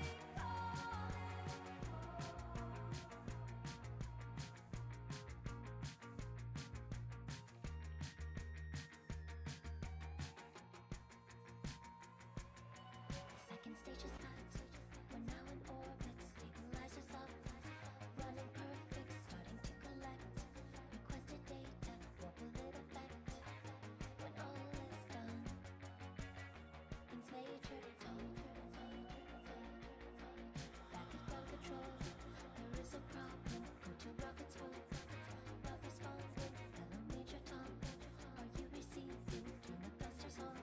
Second stage is cut. We're now in orbit. Stabilizers up. Running perfect. Starting to collect requested data. What will it affect when all is done? Things major tone. Back at ground control. There is a problem. Go to rockets full. Not responding. Hello, Major Tom. Are you receiving? Turn the thrusters on.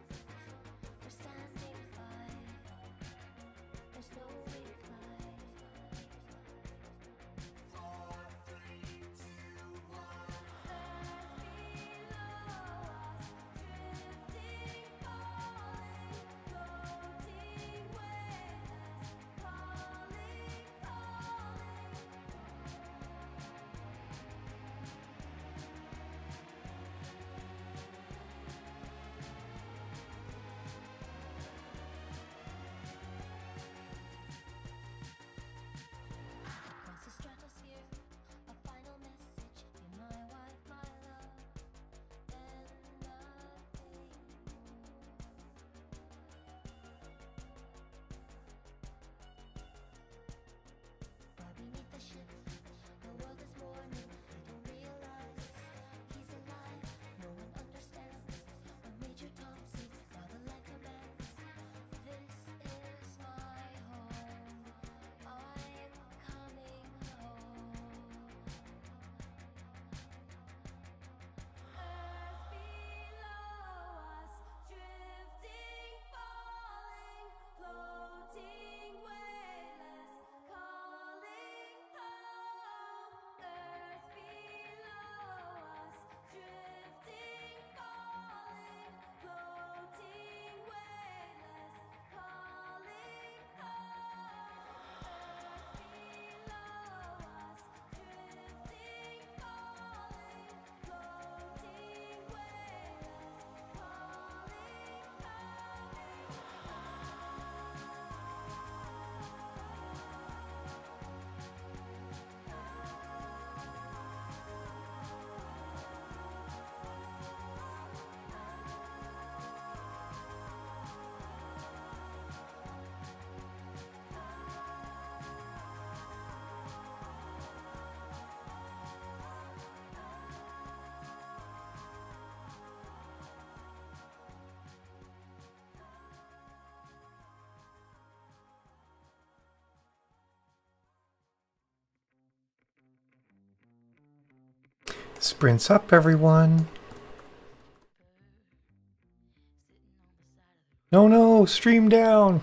We're standing by. There's no reply. 4, 3, 2, 1. Earth below us, drifting, falling, floating, weightless, calling, Across the stratosphere, a final message in my wife, my love, and nothing more. Far beneath the ship, the world is mourning. They don't realize he's alive. No one understands what Major Tom sees. Now the light commands. This is my home. I'm coming home. Earth below us, drifting, falling, floating, weightless, calling home. Earth below us, drifting, falling, floating, weightless, calling home. Earth below us, drifting, falling, floating, weightless, Sprints up, everyone. No, stream down.